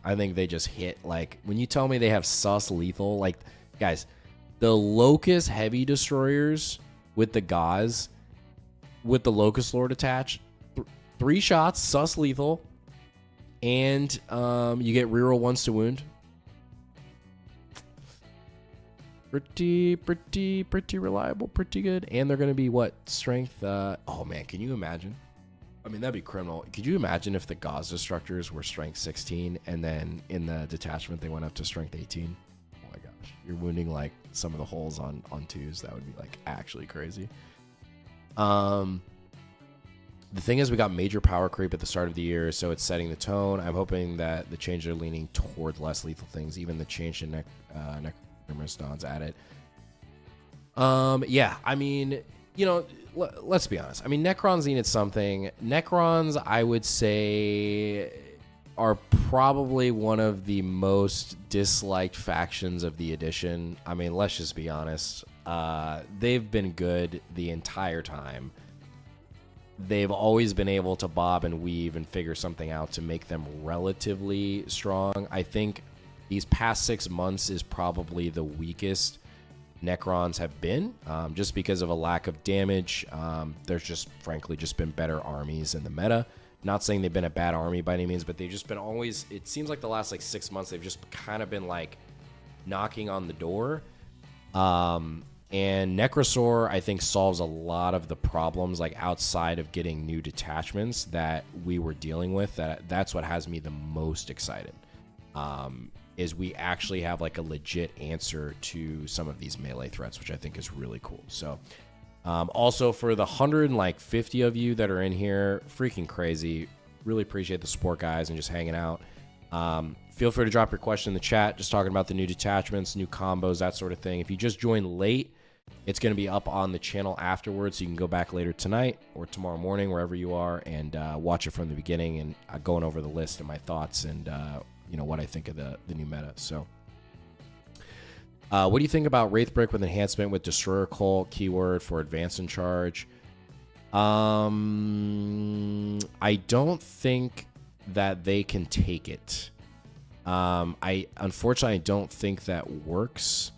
I think they just hit, like, when you tell me they have sus lethal, like, guys, the Locust Heavy Destroyers with the Gauze, with the Locust Lord attached, 3 shots, sus lethal, and you get reroll 1s to wound. Pretty reliable, pretty good. And they're going to be, what, strength? Oh, man, can you imagine? I mean, that'd be criminal. Could you imagine if the Gauze Destructors were strength 16 and then in the detachment they went up to strength 18? Oh, my gosh. You're wounding, like, some of the holes on 2s. That would be, like, actually crazy. The thing is, we got major power creep at the start of the year, so it's setting the tone. I'm hoping that the changes are leaning toward less lethal things. Even the change in Necromastodons at it. Yeah, I mean, you know, let's be honest. I mean, Necrons needed something. Necrons, I would say, are probably one of the most disliked factions of the edition. I mean, let's just be honest. They've been good the entire time. they've always been able to bob and weave and figure something out to make them relatively strong. I think these past 6 months is probably the weakest Necrons have been, just because of a lack of damage. There's just, frankly, just been better armies in the meta. Not saying they've been a bad army by any means, but they've just been always, it seems like the last like 6 months, they've just kind of been like knocking on the door. And Nekrosor, I think, solves a lot of the problems like outside of getting new detachments that we were dealing with. That's what has me the most excited. Is we actually have like a legit answer to some of these melee threats, which I think is really cool. So also for the 150 of you that are in here, freaking crazy. Really appreciate the support, guys, and just hanging out. Feel free to drop your question in the chat, just talking about the new detachments, new combos, that sort of thing. If you just joined late, it's going to be up on the channel afterwards, so you can go back later tonight or tomorrow morning, wherever you are, and watch it from the beginning and going over the list and my thoughts and you know, what I think of the new meta. So what do you think about Wraithbrick with enhancement with Destroyer Cult keyword for advance and charge? I don't think that they can take it. Unfortunately, I don't think that works.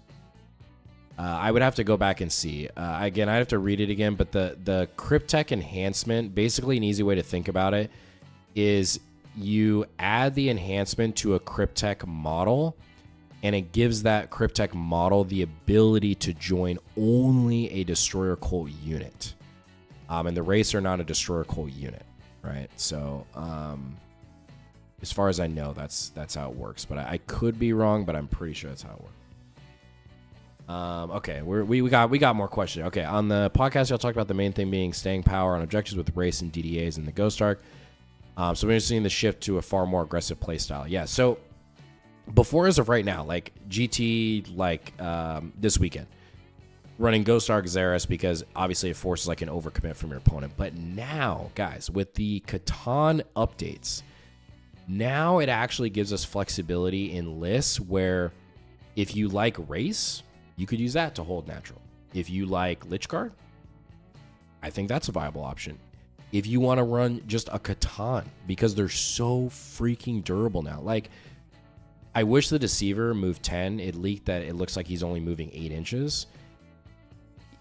I would have to go back and see. Again, I'd have to read it again, but the Cryptech enhancement, basically an easy way to think about it is you add the enhancement to a Cryptech model, and it gives that Cryptech model the ability to join only a Destroyer Cult unit. And the Wraiths are not a Destroyer Cult unit, right? So, as far as I know, that's how it works. But I could be wrong, but I'm pretty sure that's how it works. Okay, we got more questions. Okay, on the podcast, y'all talked about the main thing being staying power on objectives with race and DDAs and the Ghost Arc. So we're seeing the shift to a far more aggressive playstyle. Yeah, so before, as of right now, like GT, like this weekend, running Ghost Arc Xeris because obviously it forces like an overcommit from your opponent. But now, guys, with the Catan updates, now it actually gives us flexibility in lists where if you like race, you could use that to hold natural. If you like Lich Guard, I think that's a viable option. If you want to run just a Catan, because they're so freaking durable now. Like, I wish the Deceiver moved 10. It leaked that it looks like he's only moving 8 inches.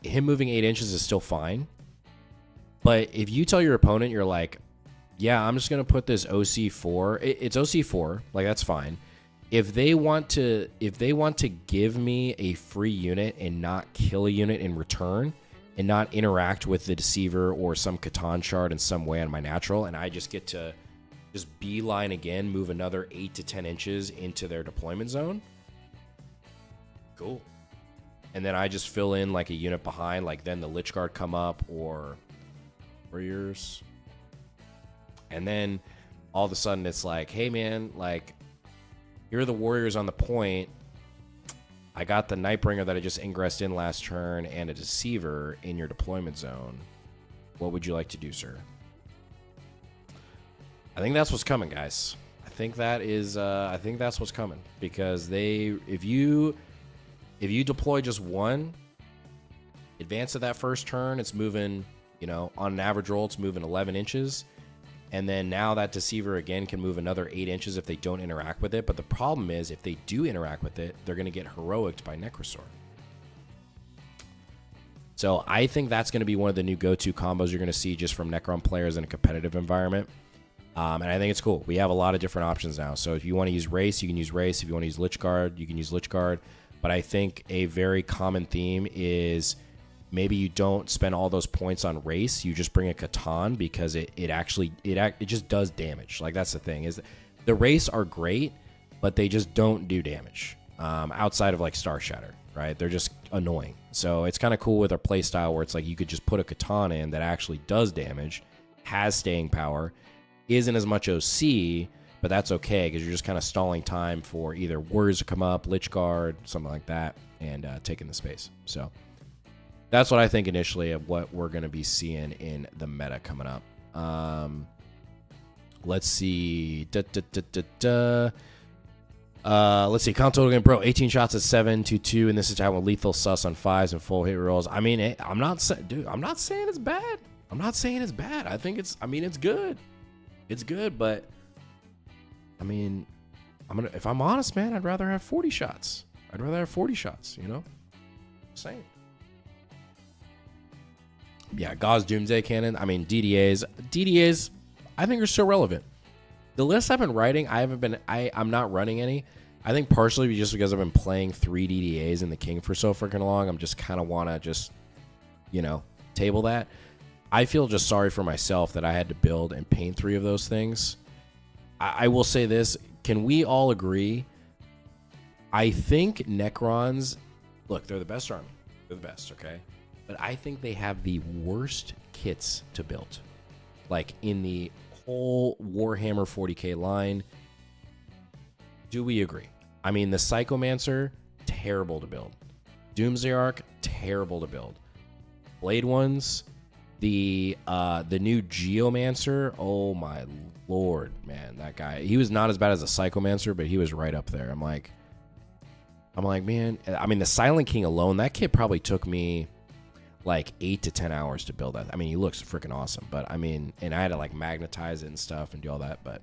Him moving 8 inches is still fine. But if you tell your opponent, you're like, yeah, I'm just going to put this OC4. It's OC4. Like, that's fine. If they want to give me a free unit and not kill a unit in return and not interact with the Deceiver or some Catan shard in some way on my natural, and I just get to just beeline again, move another 8 to 10 inches into their deployment zone, cool. And then I just fill in like a unit behind, like then the Lich Guard come up or Warriors. And then all of a sudden it's like, hey man, like, here are the Warriors on the point. I got the Nightbringer that I just ingressed in last turn and a Deceiver in your deployment zone. What would you like to do, sir? I think that's what's coming, guys. I think that's what's coming, because if you deploy just one, advance of that first turn, it's moving, you know, on an average roll, it's moving 11 inches. And then now that Deceiver again can move another 8 inches if they don't interact with it. But the problem is, if they do interact with it, they're going to get heroicked by Nekrosor. So I think that's going to be one of the new go-to combos you're going to see just from Necron players in a competitive environment. And I think it's cool. We have a lot of different options now. So if you want to use Race, you can use Race. If you want to use Lich Guard, you can use Lich Guard. But I think a very common theme is maybe you don't spend all those points on Race. You just bring a Catan because it just does damage. Like, that's the thing, is the Race are great, but they just don't do damage outside of like Star Shatter, right? They're just annoying. So it's kind of cool with our play style where it's like you could just put a Catan in that actually does damage, has staying power, isn't as much OC, but that's okay because you're just kind of stalling time for either Warriors to come up, Lich Guard, something like that, and taking the space. So that's what I think initially of what we're going to be seeing in the meta coming up. Let's see. Let's see. Count total game pro 18 shots at 7-2 in this attack with lethal sus on 5s and full hit rolls. I mean, I'm not saying it's bad. I'm not saying it's bad. I think it's good. It's good, but I mean, if I'm honest, man, I'd rather have 40 shots. I'd rather have 40 shots, you know? Same. Yeah, Gauss Doomsday Cannon. I mean, DDAs, I think are still relevant. The list I've been writing, I'm not running any. I think partially just because I've been playing 3 DDAs in the King for so freaking long. I'm just kind of want to just, you know, table that. I feel just sorry for myself that I had to build and paint 3 of those things. I will say this. Can we all agree? I think Necrons, look, they're the best army. They're the best, okay? But I think they have the worst kits to build. Like, in the whole Warhammer 40k line. Do we agree? I mean, the Psychomancer, terrible to build. Doomsday Ark, terrible to build. Blade Ones, the new Geomancer, oh my lord, man, that guy. He was not as bad as a Psychomancer, but he was right up there. I'm like, man, I mean, the Silent King alone, that kit probably took me like 8 to 10 hours to build that. I mean, he looks freaking awesome, but I mean, and I had to like magnetize it and stuff and do all that, but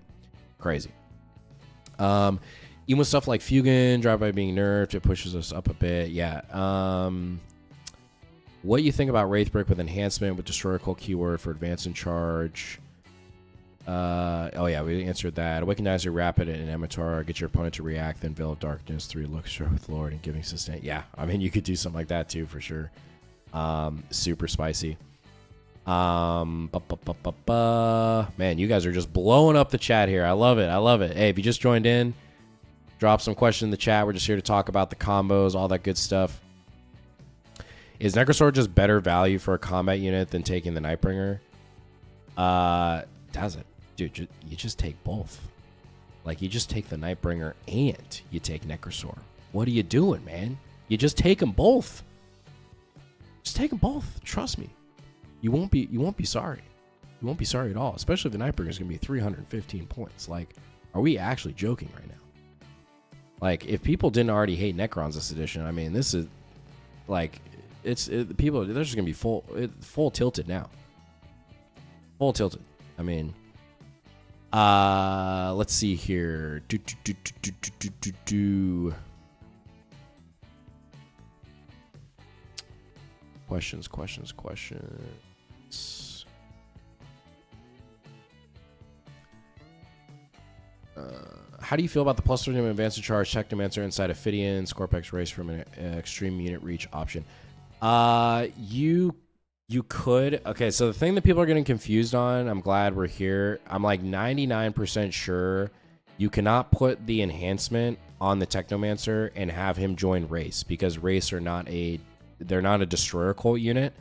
crazy. Even with stuff like Fugan, drive-by being nerfed, it pushes us up a bit. Yeah. What do you think about Wraithbrick with enhancement with Destroyer Cult keyword for advance and charge? Oh yeah, we answered that. Awakenizer, Rapid, and Emitar. Get your opponent to react, then Veil of Darkness, 3 looks with Lord, and giving sustain. Yeah, I mean, you could do something like that too, for sure. Super spicy. Man, you guys are just blowing up the chat here. I love it. I love it. Hey, if you just joined in, drop some questions in the chat. We're just here to talk about the combos, all that good stuff. Is Nekrosor just better value for a combat unit than taking the Nightbringer? Does it? Dude, you just take both. Like, you just take the Nightbringer and you take Nekrosor. What are you doing, man? You just take them both. Just take them both. Trust me. You won't be sorry. You won't be sorry at all, especially if the Nightbringer is going to be 315 points. Like, are we actually joking right now? Like, if people didn't already hate Necrons this edition, I mean, this is, like, people, they're just going to be full tilted now. Full tilted. I mean, let's see here. Questions. How do you feel about the plus 3 advanced charge Technomancer inside of Phidian, Scorpex race from an extreme unit reach option? You could. Okay, so the thing that people are getting confused on, I'm glad we're here. I'm like 99% sure you cannot put the enhancement on the Technomancer and have him join race, because race they're not a destroyer cult unit.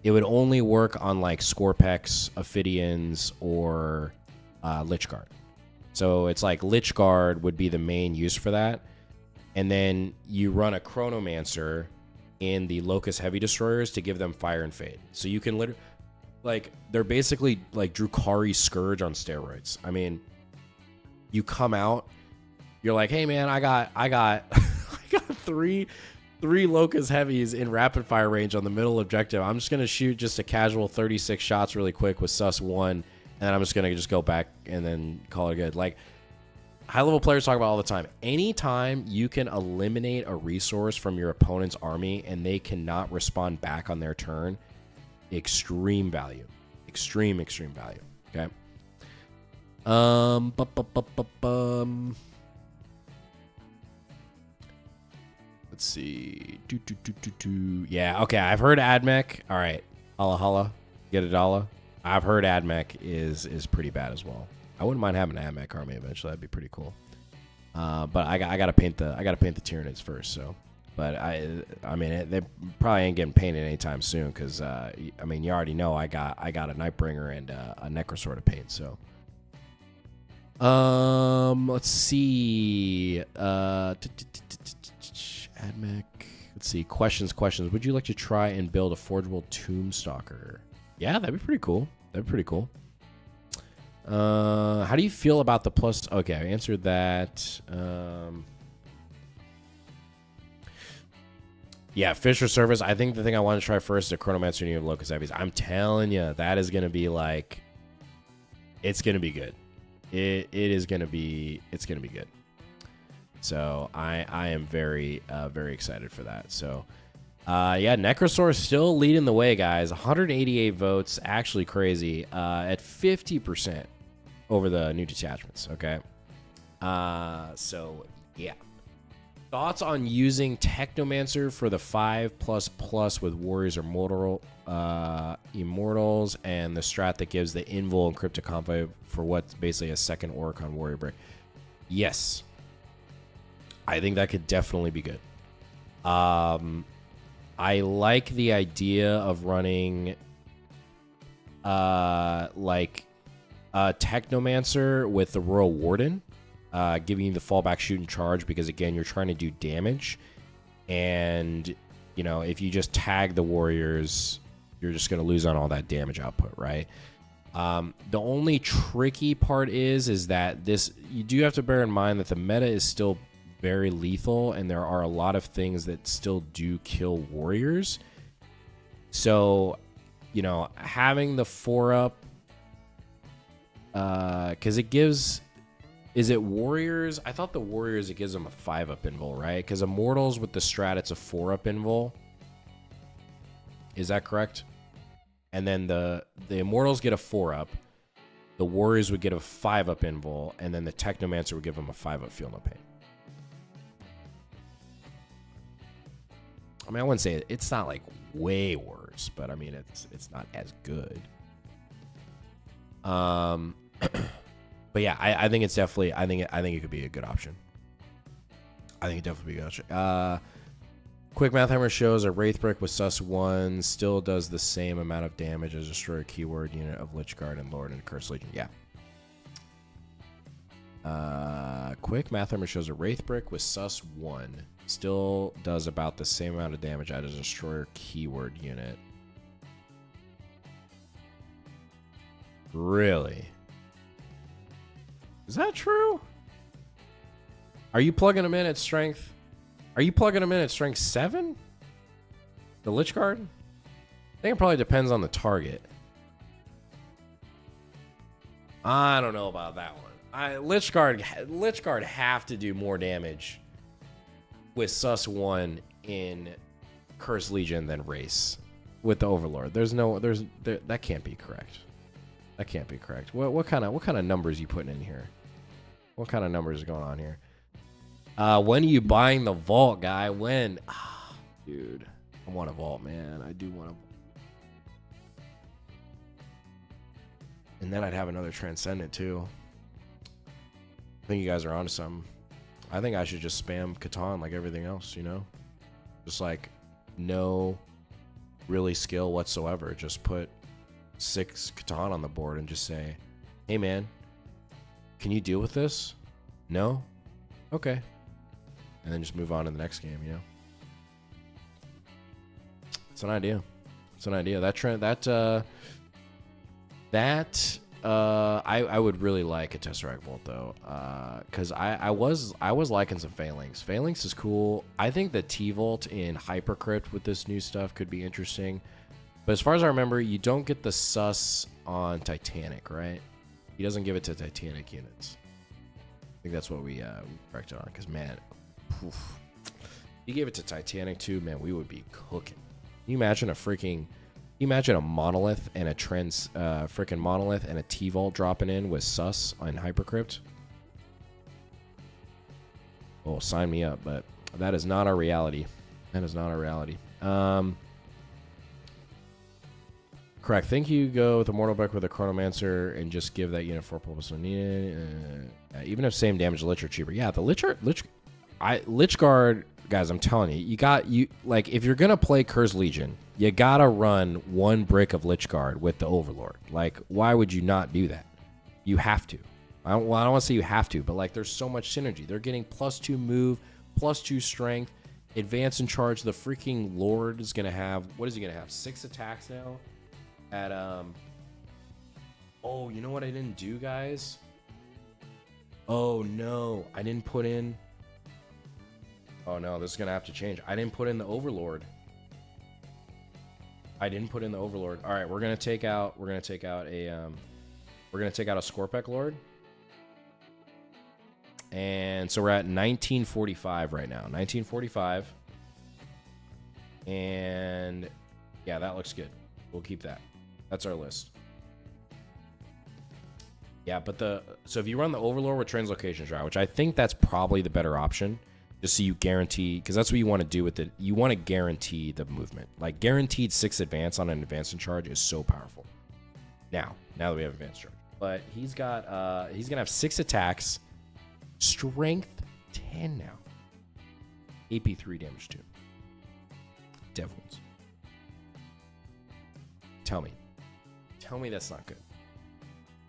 It would only work on like Scorpex, Ophidians, or Lichguard. So it's like Lichguard would be the main use for that. And then you run a Chronomancer in the Locust Heavy Destroyers to give them Fire and Fade. So you can literally, like, they're basically like Drukhari Scourge on steroids. I mean, you come out, you're like, hey man, I got I got three Locust Heavies in rapid fire range on the middle objective. I'm just gonna shoot just a casual 36 shots really quick with sus 1, and then I'm just gonna go back and then call it good. Like, high level players talk about all the time. Anytime you can eliminate a resource from your opponent's army and they cannot respond back on their turn, extreme value. Extreme value. Okay. Let's see. Yeah, okay. I've heard Admech. All right. Holla. Get a dollar. I've heard Admech is pretty bad as well. I wouldn't mind having an Admech army eventually. That'd be pretty cool. But I gotta paint the Tyranids first. So, but I mean they probably ain't getting painted anytime soon, because I mean, you already know I got a Nightbringer and a Necrosor to paint. So, let's see. Admech. Let's see. Questions. Would you like to try and build a forgeable Tombstalker? Yeah, that'd be pretty cool. How do you feel about the plus? Okay, I answered that. Yeah, Fisher Service. I think the thing I want to try first is a Chronomancer and you have Locust Heavies. I'm telling you, that is going to be like, it's going to be good. It is going to be, it's going to be good. So I am very, very excited for that. So, yeah, Nekrosor still leading the way, guys. 188 votes, actually crazy, at 50% over the new detachments, okay? So, yeah. Thoughts on using Technomancer for the 5++ with Warriors or Immortals and the strat that gives the Invul and Cryptic Convoy for what's basically a second Oricon Warrior break? Yes. I think that could definitely be good. I like the idea of running like a Technomancer with the Royal Warden, giving you the fallback shoot and charge because, again, you're trying to do damage. And, you know, if you just tag the warriors, you're just going to lose on all that damage output, right? The only tricky part is that this, you do have to bear in mind that the meta is still very lethal, and there are a lot of things that still do kill warriors. So, you know, having the 4-up, because it gives, is it warriors? I thought the warriors, it gives them a 5-up invul, right? Because Immortals with the strat, it's a 4-up invul. Is that correct? And then the Immortals get a 4-up. The warriors would get a 5-up invul, and then the Technomancer would give them a 5-up Feel No Pain. I mean, I wouldn't say it's not like way worse, but I mean it's not as good. But yeah, I think it's definitely, I think it could be a good option. I think it definitely be a good option. Quick Math Hammer shows a Wraith Brick with Sus 1 still does the same amount of damage as Destroyer Keyword unit of Lich Guard and Lord and Cursed Legion. Yeah. Quick Math Hammer shows a Wraith Brick with Sus 1 still does about the same amount of damage as a Destroyer Keyword unit. Really? Is that true? Are you plugging them in at strength? Are you plugging them in at strength 7? The Lich Guard? I think it probably depends on the target. I don't know about that one. Lich Guard have to do more damage with Sus 1 in Cursed Legion than Race with the Overlord. That can't be correct. That can't be correct. What kind of numbers you putting in here? What kind of numbers are going on here? When are you buying the vault, guy? When? Dude, I want a vault, man. I do want a vault. And then I'd have another Transcendent too. I think you guys are onto something. I think I should just spam Catan like everything else, you know? Just like no really skill whatsoever. Just put 6 Catan on the board and just say, hey man, can you deal with this? No? Okay. And then just move on to the next game, you know? It's an idea. It's an idea. I would really like a Tesseract Vault though, because I was liking some Phalanx. Phalanx is cool. I think the T-Vault in Hypercrypt with this new stuff could be interesting. But as far as I remember, you don't get the sus on Titanic, right? He doesn't give it to Titanic units. I think that's what we corrected on. Because man, if he gave it to Titanic too, man, we would be cooking. Can you imagine a monolith and a freaking monolith and a T-Vault dropping in with sus on Hypercrypt? Oh, sign me up, but that is not our reality. That is not our reality. Correct. Think you go with a Mortal Brick with a Chronomancer and just give that unit 4 purpose when needed. Even if same damage, Lich are cheaper. Yeah, the Lich Guard, guys, I'm telling you, like if you're gonna play Cursed Legion, you gotta run 1 brick of Lich Guard with the Overlord. Like, why would you not do that? You have to. I don't want to say you have to, but like, there's so much synergy. They're getting +2 move, +2 strength, advance and charge. The freaking Lord is gonna have, what is he gonna have? 6 attacks now. At oh, you know what I didn't do, guys? Oh no, I didn't put in. Oh no, this is gonna have to change. I didn't put in the Overlord. All right, we're gonna take out a Scorpec Lord. And so we're at 1945 right now. 1945. And yeah, that looks good. We'll keep that. That's our list. Yeah, but so if you run the Overlord with Translocation Shroud, which I think that's probably the better option, just so you guarantee, because that's what you want to do with it. You want to guarantee the movement. Like, guaranteed 6 advance on an advance in charge is so powerful. Now that we have advanced charge. But he's going to have 6 attacks, strength 10 now. AP 3 damage 2. Dev wounds. Tell me that's not good.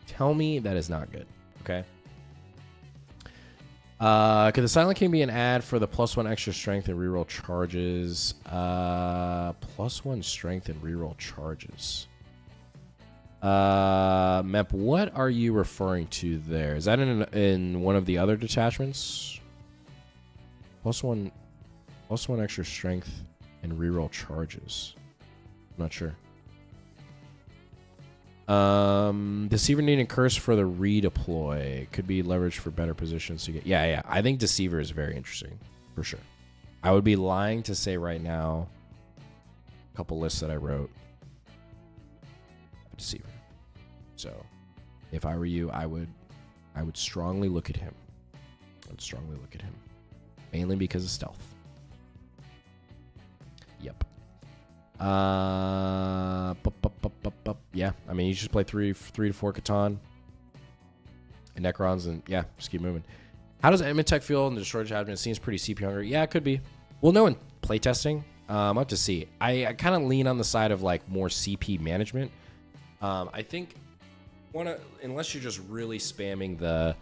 Tell me that is not good. Okay. Could the Silent King be an ad for the +1 extra strength and reroll charges? +1 strength and reroll charges. Mep, what are you referring to there? Is that in one of the other detachments? +1 extra strength and reroll charges. I'm not sure. Deceiver needing curse for the redeploy could be leveraged for better positions to get. Yeah. I think Deceiver is very interesting for sure. I would be lying to say right now. A couple lists that I wrote. Deceiver. So, if I were you, I would strongly look at him. Mainly because of stealth. Yep. Yeah, I mean, you just play 3 to 4 Catan and Necrons, and yeah, just keep moving. How does Ammentar feel in the Destroyer Detachment? It seems pretty CP hungry. Yeah, it could be. We'll know in playtesting. I'll have to see. I kind of lean on the side of like more CP management. I think unless you're just really spamming the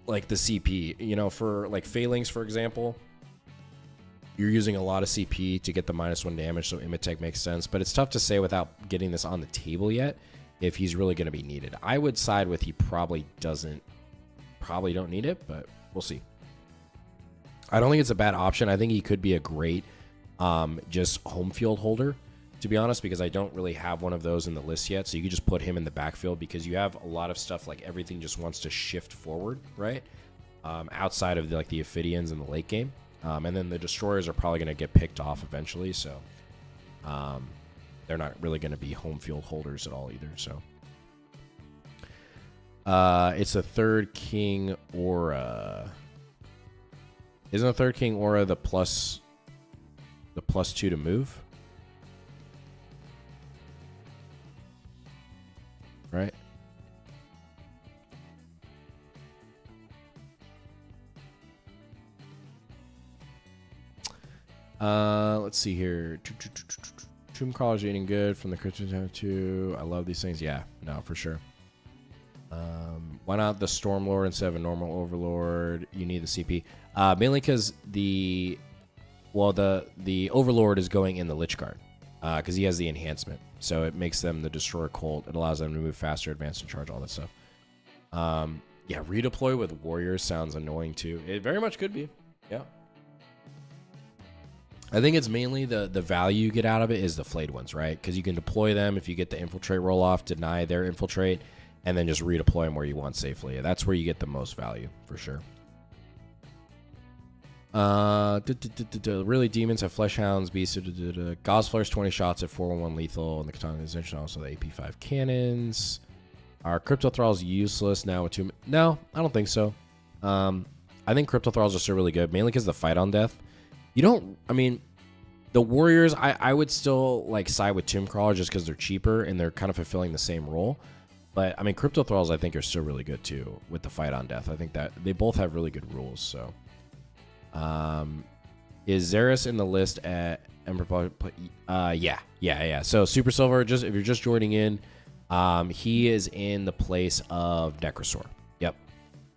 CP, you know, for like Phalanx, for example. You're using a lot of CP to get the -1 damage, so Immitech makes sense. But it's tough to say without getting this on the table yet if he's really going to be needed. I would side with he probably don't need it, but we'll see. I don't think it's a bad option. I think he could be a great just home field holder, to be honest, because I don't really have one of those in the list yet. So you could just put him in the backfield because you have a lot of stuff like everything just wants to shift forward, right? Outside of the Ophidians in the late game. And then the Destroyers are probably going to get picked off eventually, so they're not really going to be home field holders at all either. So it's a Third King Aura. Isn't a Third King Aura the +2 to move? Right? Let's see here. Tomb Crawler's eating good from the Christian too. I love these things. Yeah, no, for sure. Why not the Stormlord instead of a normal Overlord? You need the CP. Mainly because the Overlord is going in the Lich Guard. Because he has the enhancement. So it makes them the Destroyer Cult. It allows them to move faster, advance, and charge, all that stuff. Yeah, redeploy with Warriors sounds annoying too. It very much could be. Yeah. I think it's mainly the value you get out of it is the flayed ones, right? Because you can deploy them if you get the infiltrate roll off, deny their infiltrate, and then just redeploy them where you want safely. That's where you get the most value, for sure. Really, demons have flesh hounds, beasts. Gauss flares 20 shots at 411 lethal, and the katana is also the AP5 cannons. Are Crypto Thralls useless now with 2? No, I don't think so. I think Crypto Thralls are still really good, mainly because the fight on death. You don't, I mean, the Warriors, I would still like side with Tomb Crawler just because they're cheaper and they're kind of fulfilling the same role. But I mean, Crypto Thralls I think are still really good too with the fight on death. I think that they both have really good rules. So, is Xeris in the list at Emperor? Yeah. So Super Silver, just if you're just joining in, he is in the place of Nekrosor. Yep.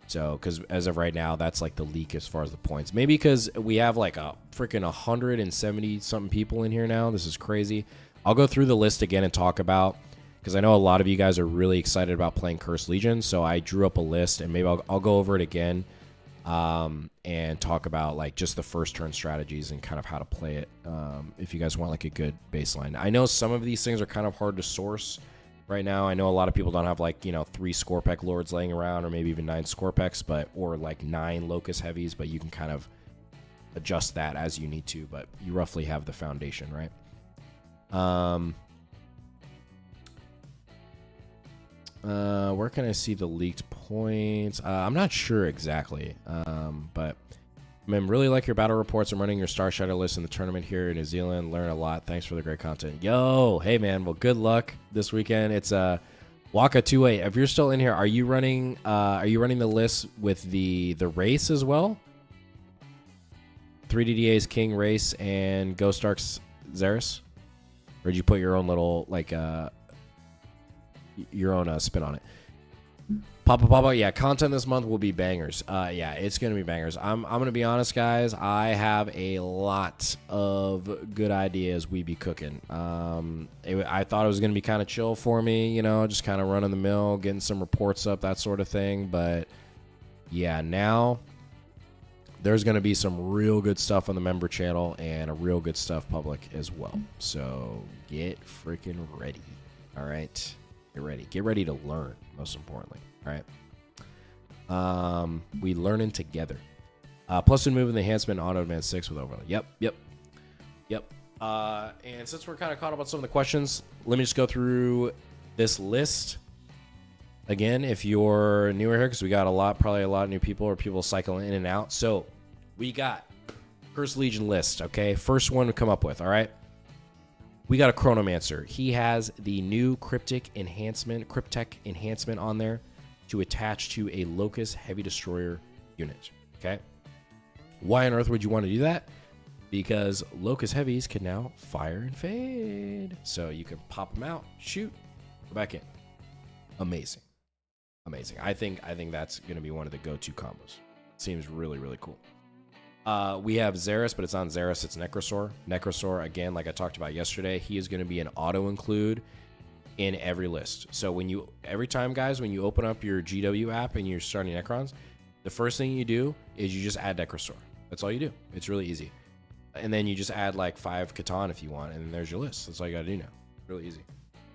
So, because as of right now, that's like the leak as far as the points. Maybe because we have like a freaking 170 something people in here now. This is crazy. I'll go through the list again and talk about, because I know a lot of you guys are really excited about playing Cursed Legion. So I drew up a list and maybe I'll go over it again and talk about like just the first turn strategies and kind of how to play it. If you guys want like a good baseline, I know some of these things are kind of hard to source right now. I know a lot of people don't have like, 3 Scorpek Lords laying around, or maybe even 9 Scorpeks, or like 9 Locust Heavies, but you can kind of adjust that as you need to, but you roughly have the foundation, right? Where can I see the leaked points? I'm not sure exactly, but man, really like your battle reports. I'm running your Star Shadow list in the tournament here in New Zealand. Learn a lot. Thanks for the great content. Yo, hey man, well, good luck this weekend. It's Waka 2-8. If you're still in here, are you running the list with the race as well? 3DDA's King Race and Ghost Arc's Xeris? Or did you put your own little your own spin on it? Papa, yeah, content this month will be bangers. Yeah, it's gonna be bangers. I'm gonna be honest, guys. I have a lot of good ideas we be cooking. I thought it was gonna be kind of chill for me, just kind of running the mill, getting some reports up, that sort of thing. But yeah, now there's gonna be some real good stuff on the member channel and a real good stuff public as well. So get freaking ready. All right. Get ready to learn, most importantly. All right. We learning together. Plus one move in the enhancement auto advance 6 with overlay. Yep. And since we're kind of caught up on some of the questions, let me just go through this list again. If you're newer here, because we got probably a lot of new people or people cycling in and out. So we got Cursed Legion list. Okay, first one to come up with. All right. We got a Chronomancer. He has the new Cryptek enhancement on there to attach to a Locust Heavy Destroyer unit. Okay. Why on earth would you want to do that? Because Locust Heavies can now fire and fade. So you can pop them out, shoot, go back in. Amazing. I think that's going to be one of the go-to combos. Seems really, really cool. We have Xeris, but it's not Xeris, it's Nekrosor. Nekrosor, again, like I talked about yesterday, he is going to be an auto-include in every list. So every time, guys, when you open up your GW app and you're starting Necrons, the first thing you do is you just add Nekrosor. That's all you do. It's really easy. And then you just add like 5 Catan if you want, and then there's your list. That's all you got to do now. Really easy.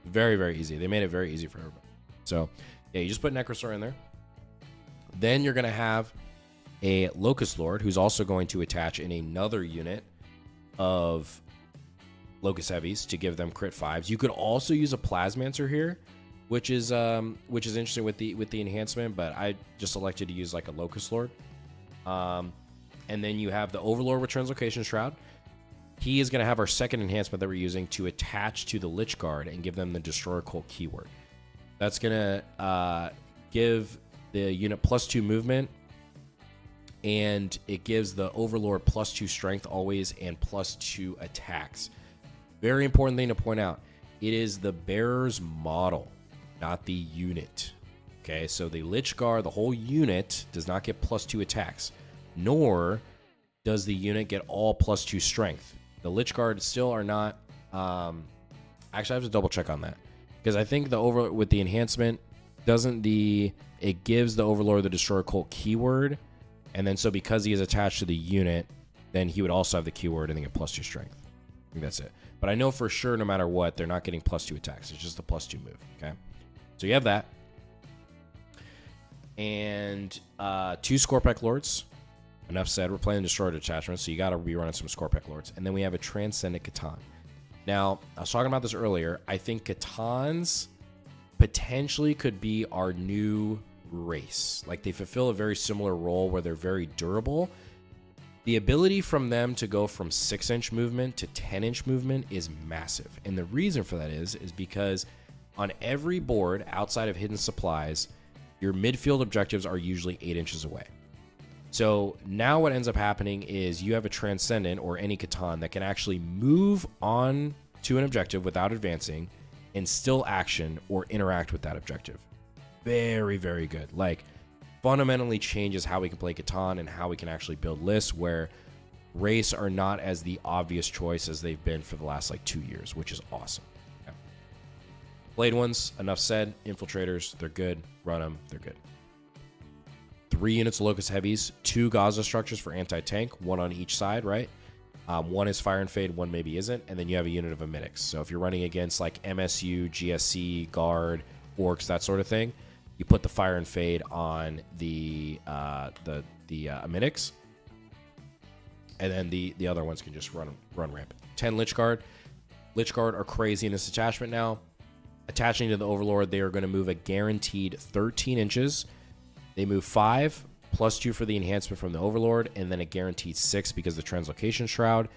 Very, very easy. They made it very easy for everybody. So, yeah, you just put Nekrosor in there. Then you're going to have a Locust Lord, who's also going to attach in another unit of Locust Heavies to give them crit 5s. You could also use a Plasmancer here, which is interesting with the enhancement, but I just elected to use like a Locust Lord. And then you have the Overlord with Translocation Shroud. He is going to have our second enhancement that we're using to attach to the Lich Guard and give them the Destroyer Cult keyword. That's going to give the unit +2 movement, and it gives the Overlord +2 strength always and +2 attacks. Very important thing to point out. It is the bearer's model, not the unit. Okay, so the Lich Guard, the whole unit, does not get +2 attacks, nor does the unit get all +2 strength. The Lich Guard still are not... actually, I have to double check on that, because I think with the enhancement, it gives the Overlord the Destroyer Cult keyword. And then so because he is attached to the unit, then he would also have the keyword and then get +2 strength. I think that's it. But I know for sure no matter what, they're not getting +2 attacks. It's just the +2 move. Okay. So you have that. And 2 Scorpek Lords. Enough said. We're playing Destroyer Detachment, so you got to be running some Scorpek Lords. And then we have a Transcendent Catan. Now, I was talking about this earlier. I think Catans potentially could be our new race. Like, they fulfill a very similar role where they're very durable. The ability from them to go from 6-inch movement to 10-inch movement is massive. And the reason for that is because on every board outside of hidden supplies, your midfield objectives are usually 8 inches away. So now what ends up happening is you have a Transcendent or any Catan that can actually move on to an objective without advancing and still action or interact with that objective. Very, very good. Like, fundamentally changes how we can play Catan and how we can actually build lists where race are not as the obvious choice as they've been for the last like 2 years, which is awesome. Okay. Blade ones, enough said. Infiltrators, they're good. Run them, they're good. 3 units of Locust Heavies, 2 Gaza structures for anti-tank, 1 on each side, right? 1 is Fire and Fade, 1 maybe isn't, and then you have a unit of Emetics. So if you're running against like MSU, GSC, Guard, Orcs, that sort of thing, you put the Fire and Fade on the Emetics, and then the other ones can just run rampant. 10 Lich Guard. Lich Guard are crazy in this detachment now. Attaching to the Overlord, they are going to move a guaranteed 13 inches. They move 5, +2 for the enhancement from the Overlord, and then a guaranteed 6 because of the Translocation Shroud,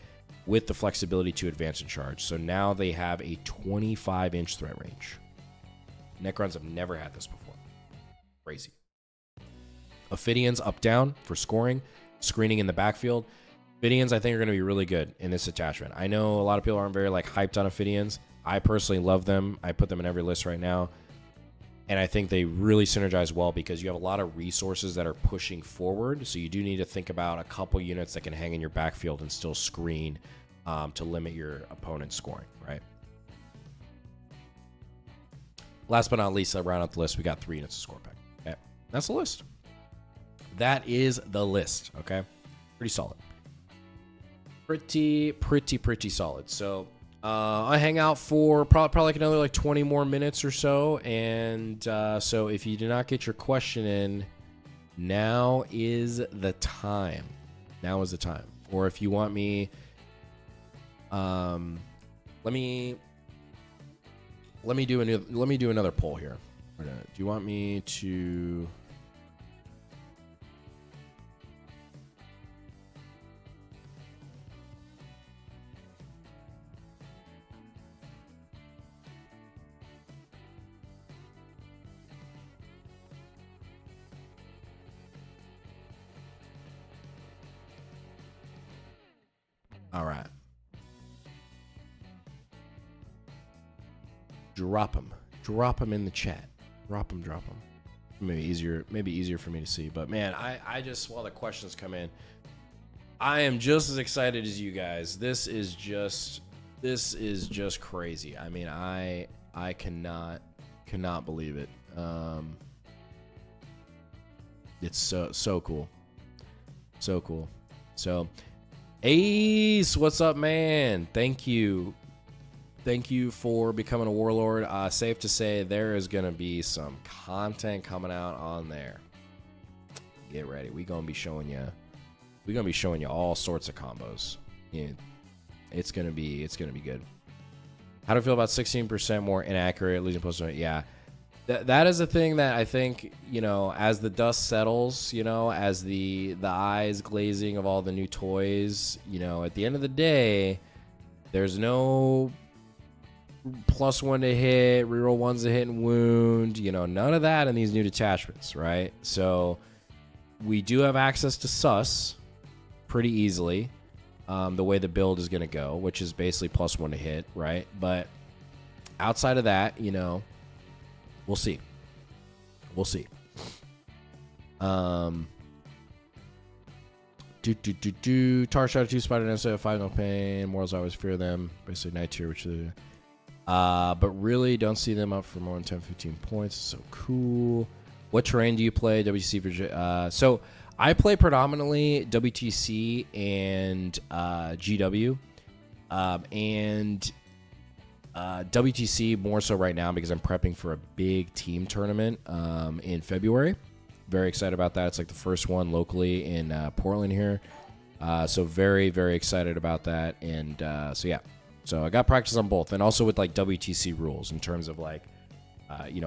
with the flexibility to advance and charge. So now they have a 25-inch threat range. Necrons have never had this before. Crazy. Ophidians up-down for scoring, screening in the backfield. Ophidians, I think, are going to be really good in this attachment. I know a lot of people aren't very hyped on Ophidians. I personally love them. I put them in every list right now. And I think they really synergize well because you have a lot of resources that are pushing forward. So you do need to think about a couple units that can hang in your backfield and still screen to limit your opponent's scoring, right? Last but not least, I'll round out the list. We got 3 units of score pack. Okay, that's the list. That is the list. Okay, pretty solid. Pretty solid. So I hang out for probably like another 20 more minutes or so, and so if you did not get your question in, now is the time. Now is the time. Or if you want me, let me do another poll here. Do you want me to? All right. Drop them in the chat. Drop them. Maybe easier for me to see. But man, I just, while the questions come in, I am just as excited as you guys. This is just crazy. I mean, I cannot believe it. It's so cool. So cool. So Ace, what's up, man? Thank you for becoming a warlord. Safe to say there is gonna be some content coming out on there. Get ready. We're gonna be showing you all sorts of combos. Yeah, it's gonna be good. How do you feel about 16% more inaccurate losing post? Yeah. That is a thing that I think, as the dust settles, as the eyes glazing of all the new toys, at the end of the day, there's no +1 to hit, reroll 1s to hit and wound, none of that in these new detachments, right? So we do have access to sus pretty easily, the way the build is going to go, which is basically +1 to hit, right? But outside of that, we'll see. Tar Shadow 2, Spider Nest, 5 no pain. Morals, I always fear them. Basically Night Tier, which is but really don't see them up for more than 10-15 points. It's so cool. What terrain do you play? WTC for so I play predominantly WTC and GW. And WTC more so right now because I'm prepping for a big team tournament in February. Very excited about that. It's like the first one locally in Portland here. So very, very excited about that. And so yeah, so I got practice on both, and also with WTC rules in terms of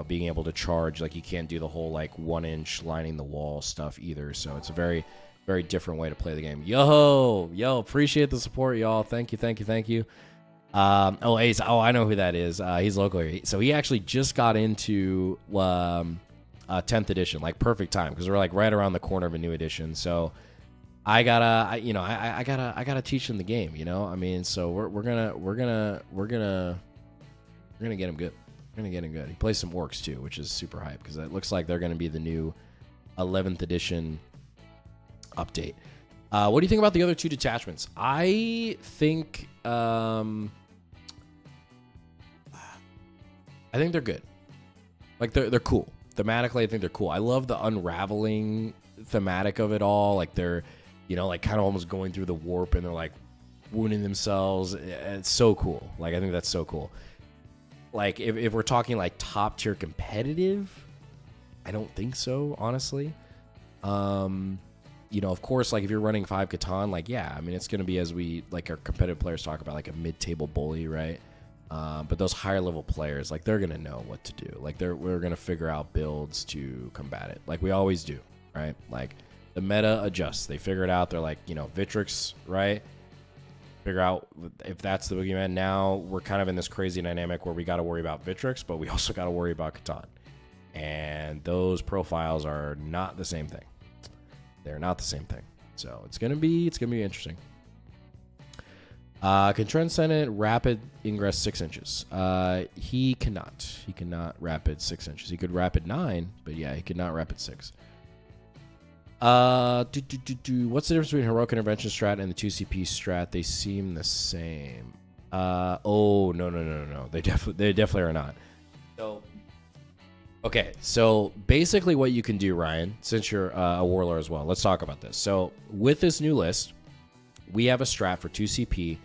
being able to charge. You can't do the whole 1-inch lining the wall stuff either. So it's a very, very different way to play the game. Yo, appreciate the support, y'all. Thank you. Ace. Oh, I know who that is. He's local here. So he actually just got into 10th edition, perfect time because we're right around the corner of a new edition. So I gotta teach him the game. I mean, so we're gonna get him good. He plays some orcs too, which is super hype because it looks like they're gonna be the new 11th edition update. What do you think about the other 2 detachments? I think they're good. They're cool. Thematically, I think they're cool. I love the unraveling thematic of it all. Like they're, like kind of almost going through the warp and they're like wounding themselves. It's so cool. Like I think that's so cool. Like if we're talking like top tier competitive, I don't think so, honestly. Of course, like if you're running 5 Catan, like, yeah, I mean, it's going to be, as we, like our competitive players talk about, like a mid-table bully, right? But those higher level players, like they're going to know what to do. Like we're going to figure out builds to combat it. Like we always do, right? Like the meta adjusts. They figure it out. They're like, Victrix, right? Figure out if that's the boogeyman. Now we're kind of in this crazy dynamic where we got to worry about Victrix, but we also got to worry about Catan. And those profiles are not the same thing. They're not the same thing. So it's gonna be interesting. Can Transcendent rapid ingress 6 inches? He cannot. He cannot rapid 6 inches. He could rapid 9, but yeah, he could not rapid 6. What's the difference between heroic intervention strat and the 2CP strat? They seem the same. No. They definitely are not. So. Okay, so basically what you can do, Ryan, since you're a warlord as well, let's talk about this. So with this new list, we have a strat for 2CP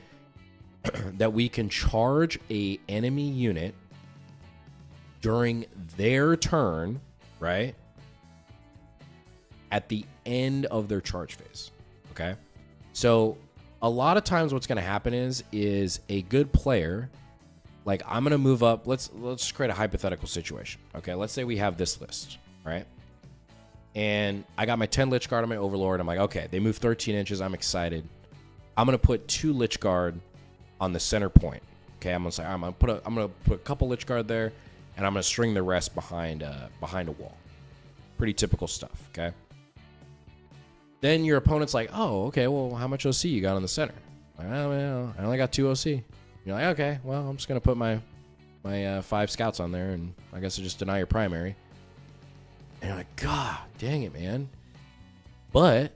that we can charge a enemy unit during their turn, right? At the end of their charge phase, okay? So a lot of times what's going to happen is a good player... Like I'm going to move up. Let's create a hypothetical situation. Okay. Let's say we have this list, right? And I got my 10 Lich Guard on my Overlord. I'm like, okay, they move 13 inches. I'm excited. I'm going to put 2 Lich Guard on the center point. Okay. I'm going to say, I'm going to put a couple Lich Guard there and I'm going to string the rest behind a wall. Pretty typical stuff. Okay. Then your opponent's like, oh, okay. Well, how much OC you got on the center? Like, oh, well, I only got 2 OC. You're like, okay, well, I'm just going to put my 5 scouts on there, and I guess I just deny your primary. And you're like, God, dang it, man. But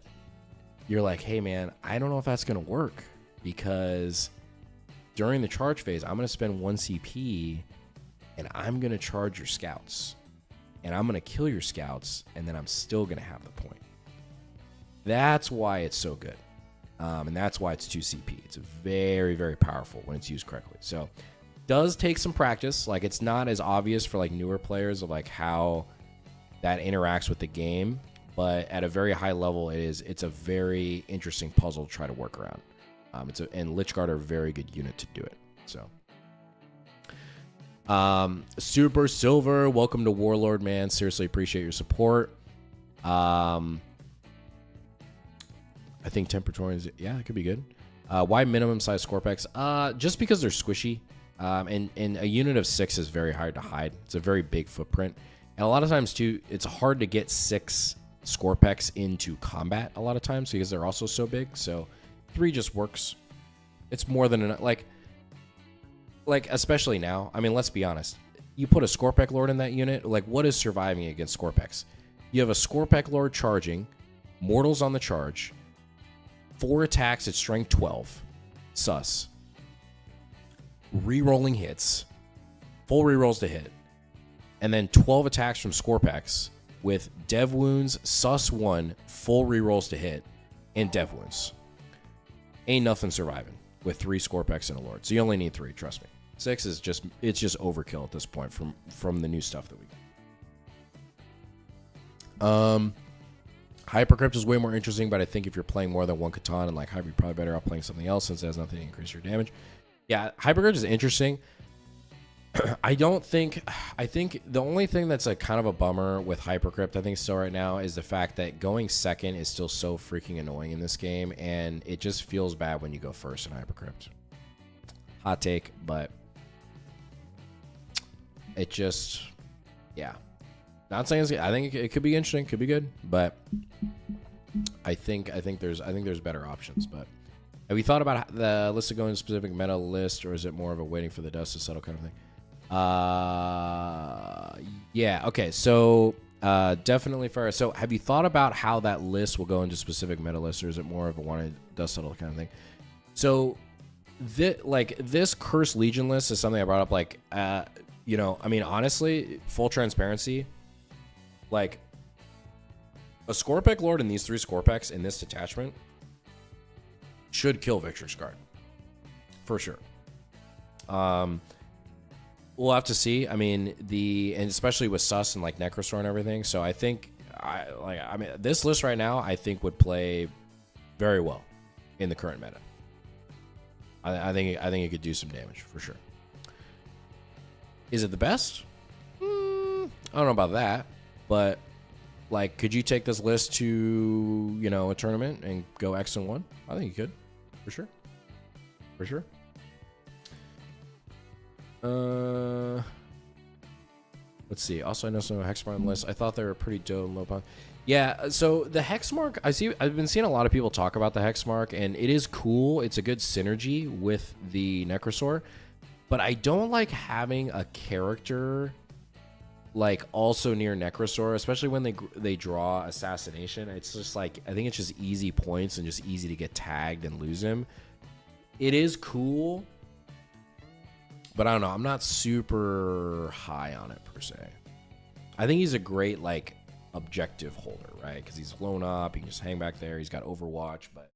you're like, hey, man, I don't know if that's going to work, because during the charge phase, I'm going to spend 1 CP, and I'm going to charge your scouts. And I'm going to kill your scouts, and then I'm still going to have the point. That's why it's so good. And that's why it's 2 CP. It's very, very powerful when it's used correctly. So does take some practice. Like it's not as obvious for like newer players of like how that interacts with the game, but at a very high level, it's a very interesting puzzle to try to work around. And Lich Guard are a very good unit to do it. So Super Silver, welcome to Warlord, man. Seriously appreciate your support. I think Tempertorians, yeah, it could be good. Why minimum size Scorpex? Just because they're squishy. And a unit of 6 is very hard to hide. It's a very big footprint. And a lot of times, too, it's hard to get 6 Scorpex into combat a lot of times because they're also so big. So 3 just works. It's more than enough. Like especially now. I mean, let's be honest. You put a Scorpec Lord in that unit, like what is surviving against Scorpex? You have a Scorpec Lord charging, Mortals on the charge, 4 attacks at strength 12, sus. Rerolling hits, full rerolls to hit, and then 12 attacks from Scorpex with dev wounds, sus 1, full rerolls to hit, and dev wounds. Ain't nothing surviving with 3 Scorpex and a Lord. So you only need 3, trust me. 6 is just overkill at this point from the new stuff that we got. Hypercrypt is way more interesting, but I think if you're playing more than 1 Catan and like Hyper, you're probably better off playing something else since it has nothing to increase your damage. Yeah, Hypercrypt is interesting. I think the only thing that's a kind of a bummer with Hypercrypt, I think still right now, is the fact that going second is still so freaking annoying in this game, and it just feels bad when you go first in Hypercrypt. Hot take, but it just, yeah. Not saying I think it could be interesting, could be good, but I think there's better options. But have you thought about the list of going to a specific meta list, or is it more of a waiting for the dust to settle kind of thing? Yeah. Okay. So definitely fair. So have you thought about how that list will go into specific meta lists, or is it more of a wanted dust settle kind of thing? So this Cursed Legion list is something I brought up. Like, I mean, honestly, full transparency. Like, A Scorpec Lord and these 3 Scorpecs in this detachment should kill Victor's Guard. For sure. We'll have to see. I mean, and especially with Sus and like Nekrosor and everything. So I think this list right now, I think would play very well in the current meta. I think it could do some damage for sure. Is it the best? I don't know about that, but like, could you take this list to, you know, a tournament and go X and 1? I think you could, for sure. For sure. Let's see. Also, I know some Hexmark lists. I thought they were pretty dope and low pound. Yeah, so the Hexmark, I've been seeing a lot of people talk about the Hexmark, and it is cool. It's a good synergy with the Nekrosor, but I don't like having a character like also near Nekrosor, especially when they draw assassination. It's just like, I think it's just easy points and just easy to get tagged and lose him. It is cool, but I don't know. I'm not super high on it per se. I think he's a great like objective holder, right? Because he's blown up. He can just hang back there. He's got Overwatch, but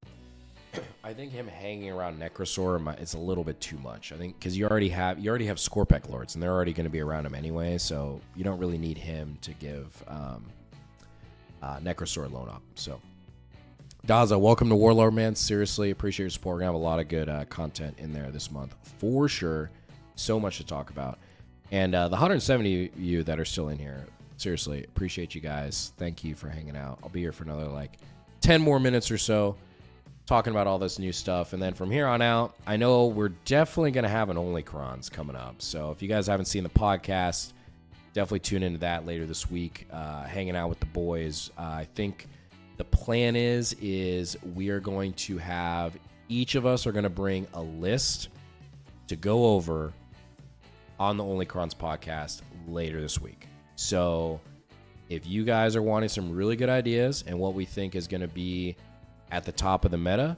I think him hanging around Nekrosor, it's a little bit too much. I think because you already have Scorpec Lords, and they're already going to be around him anyway, so you don't really need him to give Nekrosor loan up. So, Daza, welcome to Warlord, man. Seriously, appreciate your support. We're gonna have a lot of good content in there this month for sure. So much to talk about, and the 170 of you that are still in here, seriously, appreciate you guys. Thank you for hanging out. I'll be here for another like 10 more minutes or so, talking about all this new stuff. And then from here on out, I know we're definitely going to have an Only Crons coming up. So if you guys haven't seen the podcast, definitely tune into that later this week, hanging out with the boys. I think the plan is we are going to have, each of us are going to bring a list to go over on the Only Crons podcast later this week. So if you guys are wanting some really good ideas and what we think is going to be at the top of the meta,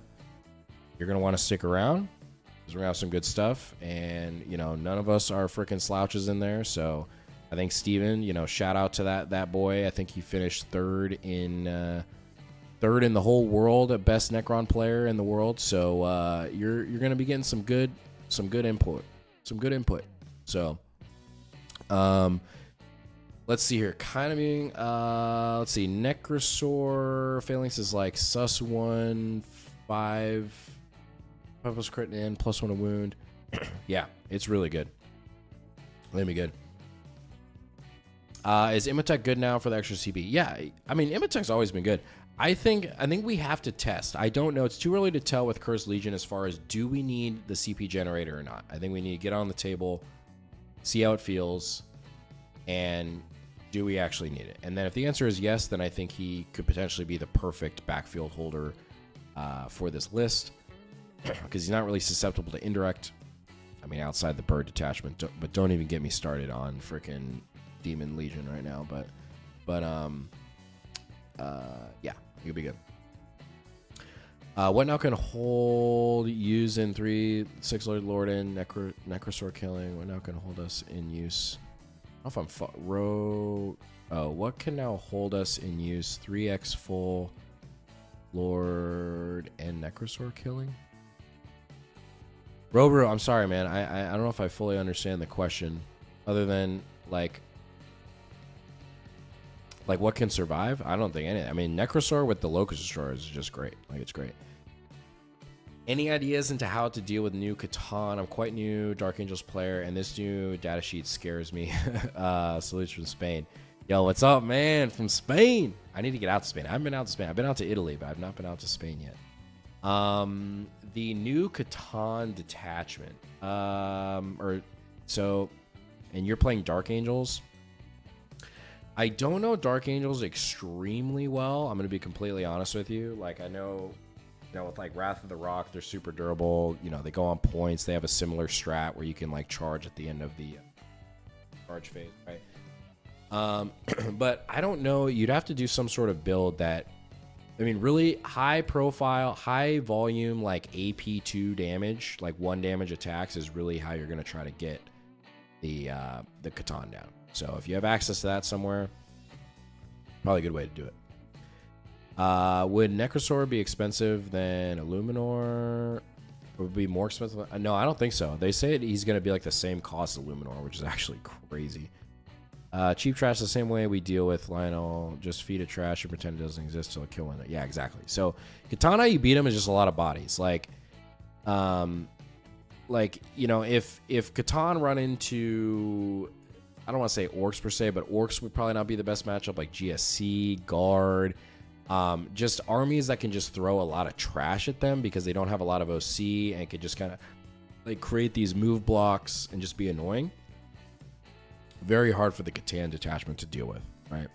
you're going to want to stick around because we're going to have some good stuff. And, you know, none of us are freaking slouches in there. So I think Steven, you know, shout out to that boy. I think he finished third in the whole world at best Necron player in the world. So you're going to be getting some good input. So let's see here. Kind of being, let's see. Nekrosor Phalanx is like sus 1, 5, plus crit in, +1 a wound. Yeah, it's really good. Let me good. Is Imhotep good now for the extra CP? Yeah, I mean, Imhotep's always been good. I think we have to test. I don't know. It's too early to tell with Cursed Legion as far as do we need the CP generator or not. I think we need to get on the table, see how it feels, and do we actually need it? And then if the answer is yes, then I think he could potentially be the perfect backfield holder for this list because he's not really susceptible to indirect. I mean, outside the bird detachment, but don't even get me started on freaking Demon Legion right now. But yeah, he'll be good. What now can hold use in 3 6 Lord in Nekrosor killing? What now can hold us in use? I don't know if I'm what can now hold us in use 3x full Lord and Nekrosor killing? Robro, I'm sorry, man. I don't know if I fully understand the question, other than like what can survive? I don't think any. I mean, Nekrosor with the Locust Destroyer is just great. Like, it's great. Any ideas into how to deal with new Catan? I'm quite new Dark Angels player, and this new data sheet scares me. Salutes from Spain. Yo, what's up, man? From Spain. I need to get out to Spain. I haven't been out to Spain. I've been out to Italy, but I've not been out to Spain yet. The new Catan detachment. And you're playing Dark Angels. I don't know Dark Angels extremely well. I'm going to be completely honest with you. Like, I know, with like Wrath of the Rock, they're super durable. You know, they go on points. They have a similar strat where you can like charge at the end of the charge phase, right? But I don't know. You'd have to do some sort of build that, I mean, really high profile, high volume, like AP2 damage, like 1 damage attacks is really how you're going to try to get the Catan down. So if you have access to that somewhere, probably a good way to do it. Would Necrosor be expensive than Illuminor? Would it be more expensive? No, I don't think so. They say he's going to be like the same cost as Illuminor, which is actually crazy. Cheap trash the same way we deal with Lionel. Just feed it trash and pretend it doesn't exist till it kill it. Yeah, exactly. So Katana, you beat him is just a lot of bodies. Like you know, if Catan run into, I don't want to say orcs per se, but orcs would probably not be the best matchup. Like GSC, guard, just armies that can just throw a lot of trash at them because they don't have a lot of OC and can just kind of like create these move blocks and just be annoying. Very hard for the Catan detachment to deal with, right?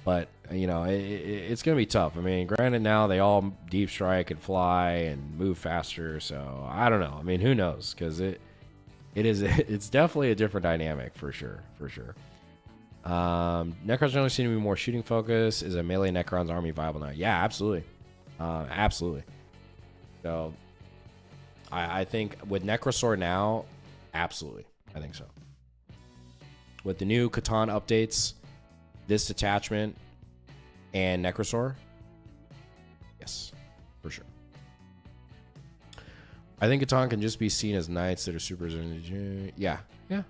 But you know, it's gonna be tough. I mean, granted, now they all deep strike and fly and move faster, so I don't know. I mean, who knows? Because it's definitely a different dynamic for sure. Necrons generally seem to be more shooting focused. Is a melee Necron's army viable now? Yeah, absolutely, absolutely. So I think with Necrosor now, absolutely, I think so. With the new Catan updates, this detachment, and Necrosor, yes, for sure. I think Catan can just be seen as knights that are super. Yeah, for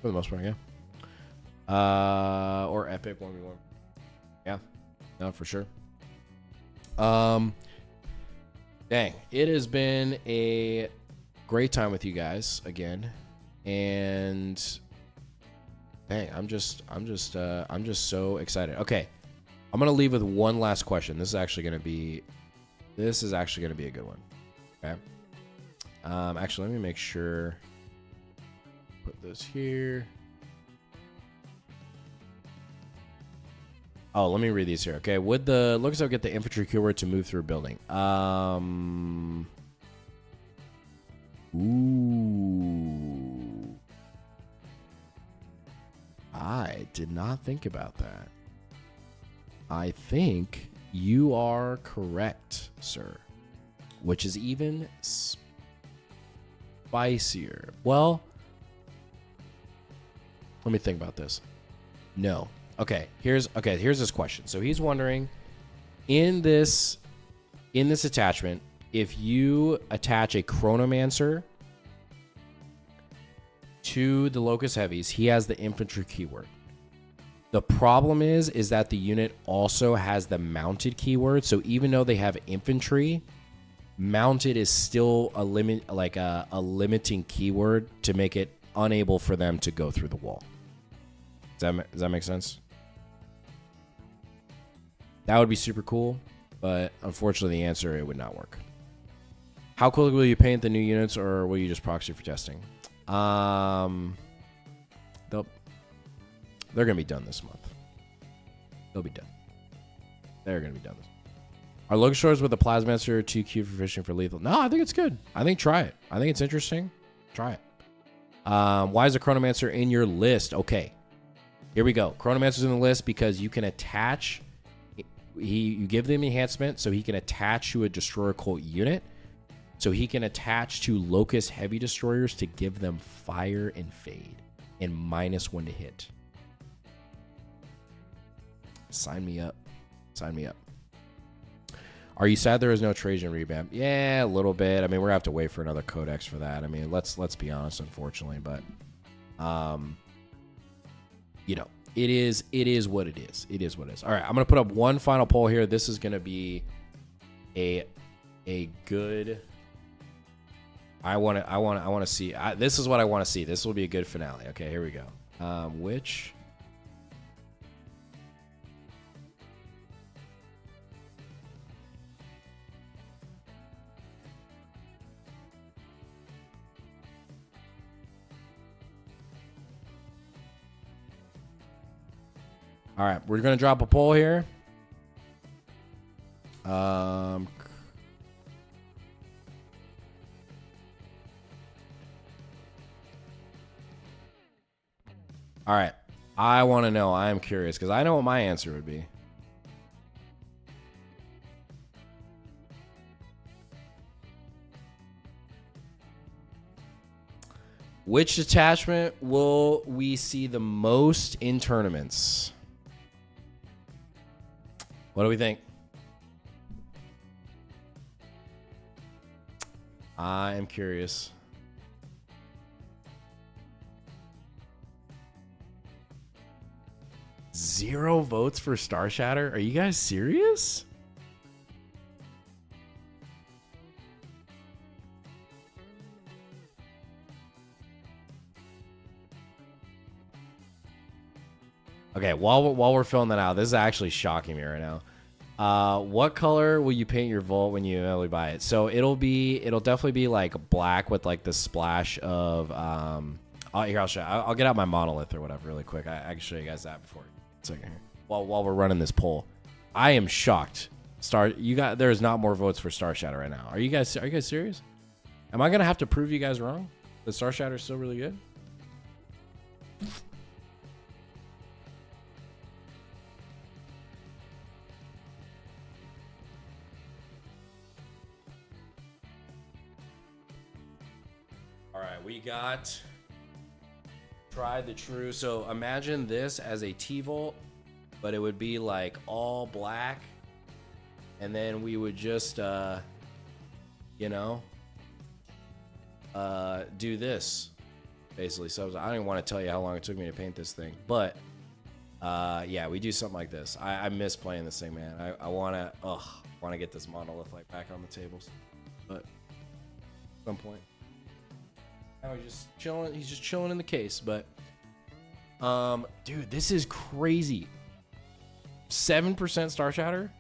the most part, yeah. Or epic 1v1. Yeah, no, for sure. Dang, it has been a great time with you guys again, and dang, I'm just so excited. Okay, I'm gonna leave with one last question. This is actually gonna be a good one. Okay. Actually, let me make sure. Put this here. Oh, let me read these here. Okay, would the looks like get the infantry keyword to move through a building? Ooh. I did not think about that. I think you are correct, sir. Which is even spicier. Well, let me think about this. No. Okay, here's this question. So he's wondering, in this attachment, if you attach a Chronomancer to the Locust Heavies, he has the infantry keyword. The problem is that the unit also has the mounted keyword. So even though they have infantry, mounted is still a limit, like a limiting keyword to make it unable for them to go through the wall. Does that make sense? That would be super cool, but unfortunately the answer, it would not work. How quickly will you paint the new units, or will you just proxy for testing? They're gonna be done this month. They'll be done. They're gonna be done this month. Are Locust Shores with the Plasmancer too cute for fishing for lethal? No, I think it's good. I think try it. I think it's interesting. Try it. Why is the Chronomancer in your list? Okay, here we go. Chronomancer's in the list because you can attach. You give them enhancement so he can attach to a Destroyer Cult unit. So he can attach to Locust Heavy Destroyers to give them fire and fade and -1 to hit. Sign me up. Sign me up. Are you sad there is no Trajan revamp? Yeah, a little bit. I mean, we're gonna have to wait for another codex for that. I mean, let's be honest, unfortunately, but you know, it is what it is. It is what it is. All right, I'm gonna put up one final poll here. This is gonna be a good. I want to see. This is what I want to see. This will be a good finale. Okay, here we go. Which. All right, we're gonna drop a poll here. All right, I want to know. I am curious because I know what my answer would be. Which detachment will we see the most in tournaments? What do we think? I am curious. Zero votes for Star Shatter? Are you guys serious? Okay, while we're filling that out, this is actually shocking me right now. What color will you paint your vault when you inevitably buy it? So it'll definitely be like black with like the splash of here, I'll show you. I'll get out my monolith or whatever really quick. I can show you guys that before. A second here. While we're running this poll, I am shocked. There is not more votes for Star Shatter right now. Are you guys serious? Am I gonna have to prove you guys wrong? The Star Shatter is still really good. All right, we got tried the true. So imagine this as a T-Volt, but it would be like all black, and then we would just do this basically. So I don't even want to tell you how long it took me to paint this thing, but yeah, we do something like this. I miss playing this thing, man. I want to get this monolith like back on the tables, but at some point. Now he's just chilling in the case, but dude, this is crazy. 7% Star Shatter.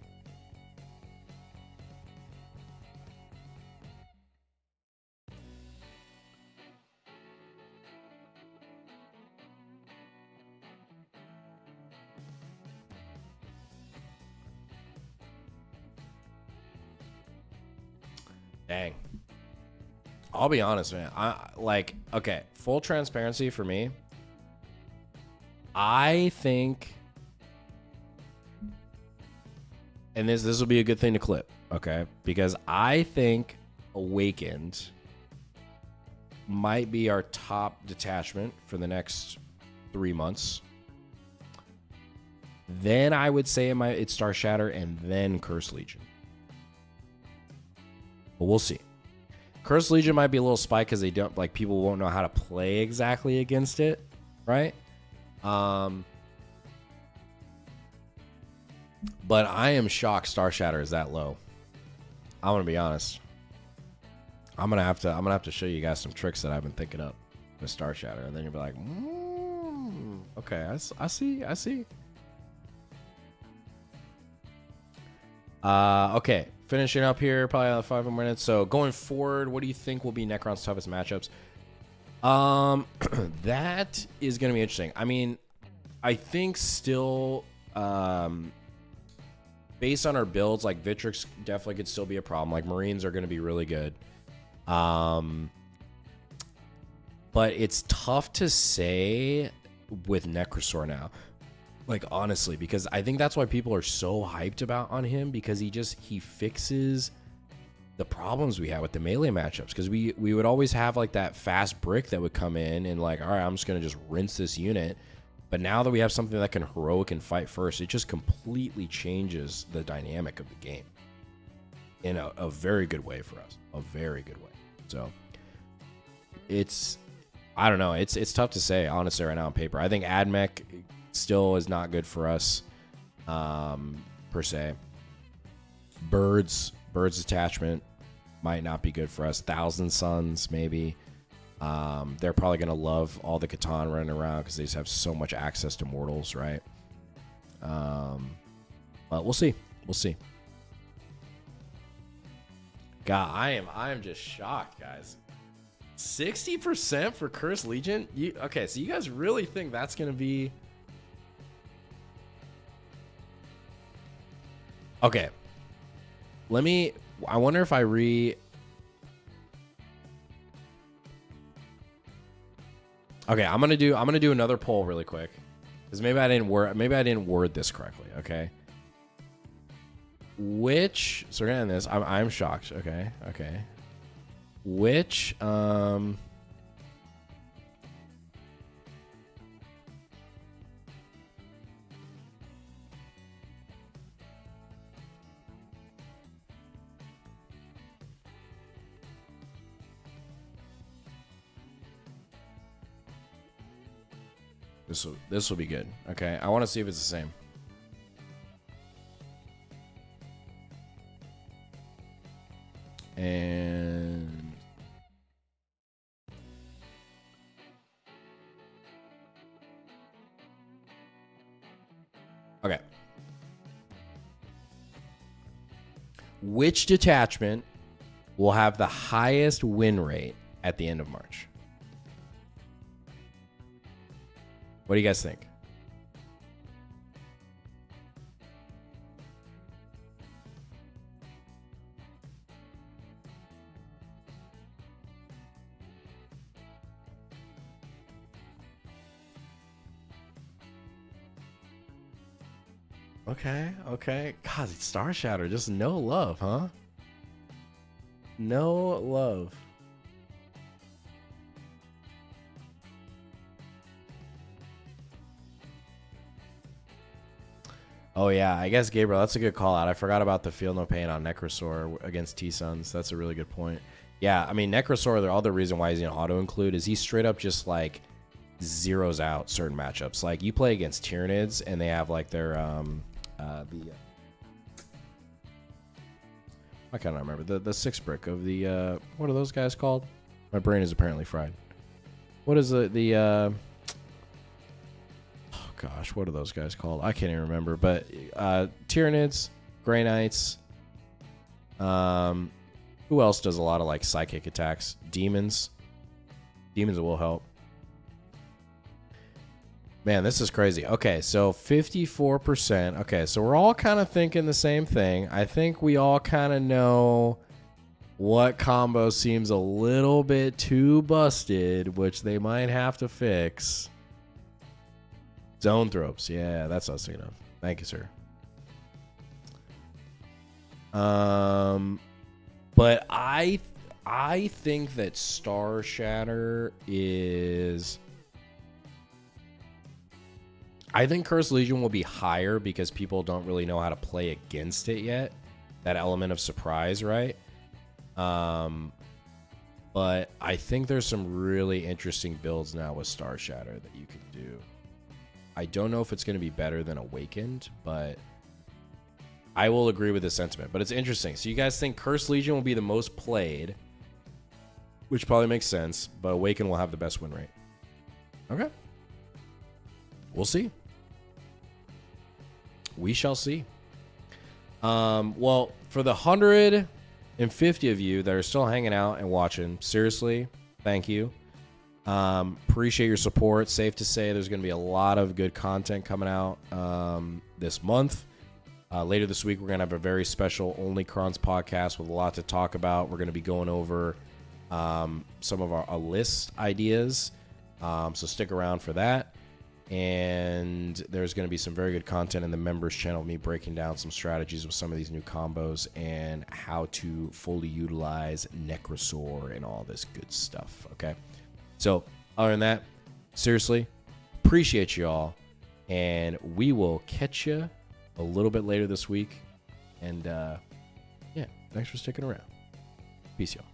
Dang. I'll be honest, man. Okay, full transparency for me. I think, and this will be a good thing to clip, okay? Because I think Awakened might be our top detachment for the next 3 months. Then I would say it's Star Shatter and then Curse Legion. But we'll see. Curse Legion might be a little spike because people won't know how to play exactly against it, right? But I am shocked Star Shatter is that low. I'm gonna be honest. I'm gonna have to show you guys some tricks that I've been thinking up with Star Shatter, and then you'll be like, okay, I see. Okay, finishing up here, probably 5 more minutes. So going forward, what do you think will be Necron's toughest matchups? That is going to be interesting. I mean, I think still, based on our builds, like Vitrix definitely could still be a problem. Like Marines are going to be really good. But it's tough to say with Nekrosor now. Like, honestly, because I think that's why people are so hyped about on him, because he fixes the problems we had with the melee matchups. Because we would always have like that fast brick that would come in and like, all right, I'm just going to just rinse this unit. But now that we have something that can heroic and fight first, it just completely changes the dynamic of the game in a very good way for us. A very good way. So I don't know. It's tough to say, honestly, right now on paper. I think AdMech still is not good for us, per se. Birds Detachment might not be good for us. Thousand Suns, maybe. They're probably going to love all the Catan running around because they just have so much access to mortals, right? But we'll see. We'll see. God, I am just shocked, guys. 60% for Curse Legion? Okay, so you guys really think that's going to be... Okay. I wonder if I Okay, I'm gonna do another poll really quick. Because maybe I didn't word this correctly, okay? So we're gonna end this. I'm shocked. Okay. Which This will be good. Okay, I want to see if it's the same. And okay. Which detachment will have the highest win rate at the end of March? What do you guys think? Okay. God, Star Shatter, just no love, huh? No love. Oh yeah, I guess Gabriel, that's a good call out. I forgot about the Feel No Pain on Nekrosor against T-Suns. That's a really good point. Yeah, I mean Nekrosor, the other reason why he's in auto include is he straight up just like zeroes out certain matchups. Like you play against Tyranids and they have like their I can't remember the 6-brick of the what are those guys called? My brain is apparently fried. What is the oh gosh, what are those guys called? I can't even remember. But Tyranids, Grey Knights. Who else does a lot of like psychic attacks? Demons. Demons will help. Man, this is crazy. Okay, so 54%. Okay, so we're all kind of thinking the same thing. I think we all kind of know what combo seems a little bit too busted, which they might have to fix. Zone Thropes. Yeah, that's what I was thinking of. Thank you, sir. But I think that Star Shatter is... I think Cursed Legion will be higher because people don't really know how to play against it yet. That element of surprise, right? But I think there's some really interesting builds now with Star Shatter that you can do. I don't know if it's going to be better than Awakened, but I will agree with the sentiment. But it's interesting. So you guys think Cursed Legion will be the most played, which probably makes sense, but Awakened will have the best win rate. Okay. We'll see. We shall see. Well, for the 150 of you that are still hanging out and watching, seriously, thank you. Appreciate your support. Safe to say there's going to be a lot of good content coming out this month. Later this week, we're going to have a very special Only Crons podcast with a lot to talk about. We're going to be going over some of our list ideas. So stick around for that. And there's going to be some very good content in the members channel of me breaking down some strategies with some of these new combos and how to fully utilize Nekrosor and all this good stuff. Okay. So other than that, seriously, appreciate you all. And we will catch you a little bit later this week. And yeah, thanks for sticking around. Peace, y'all.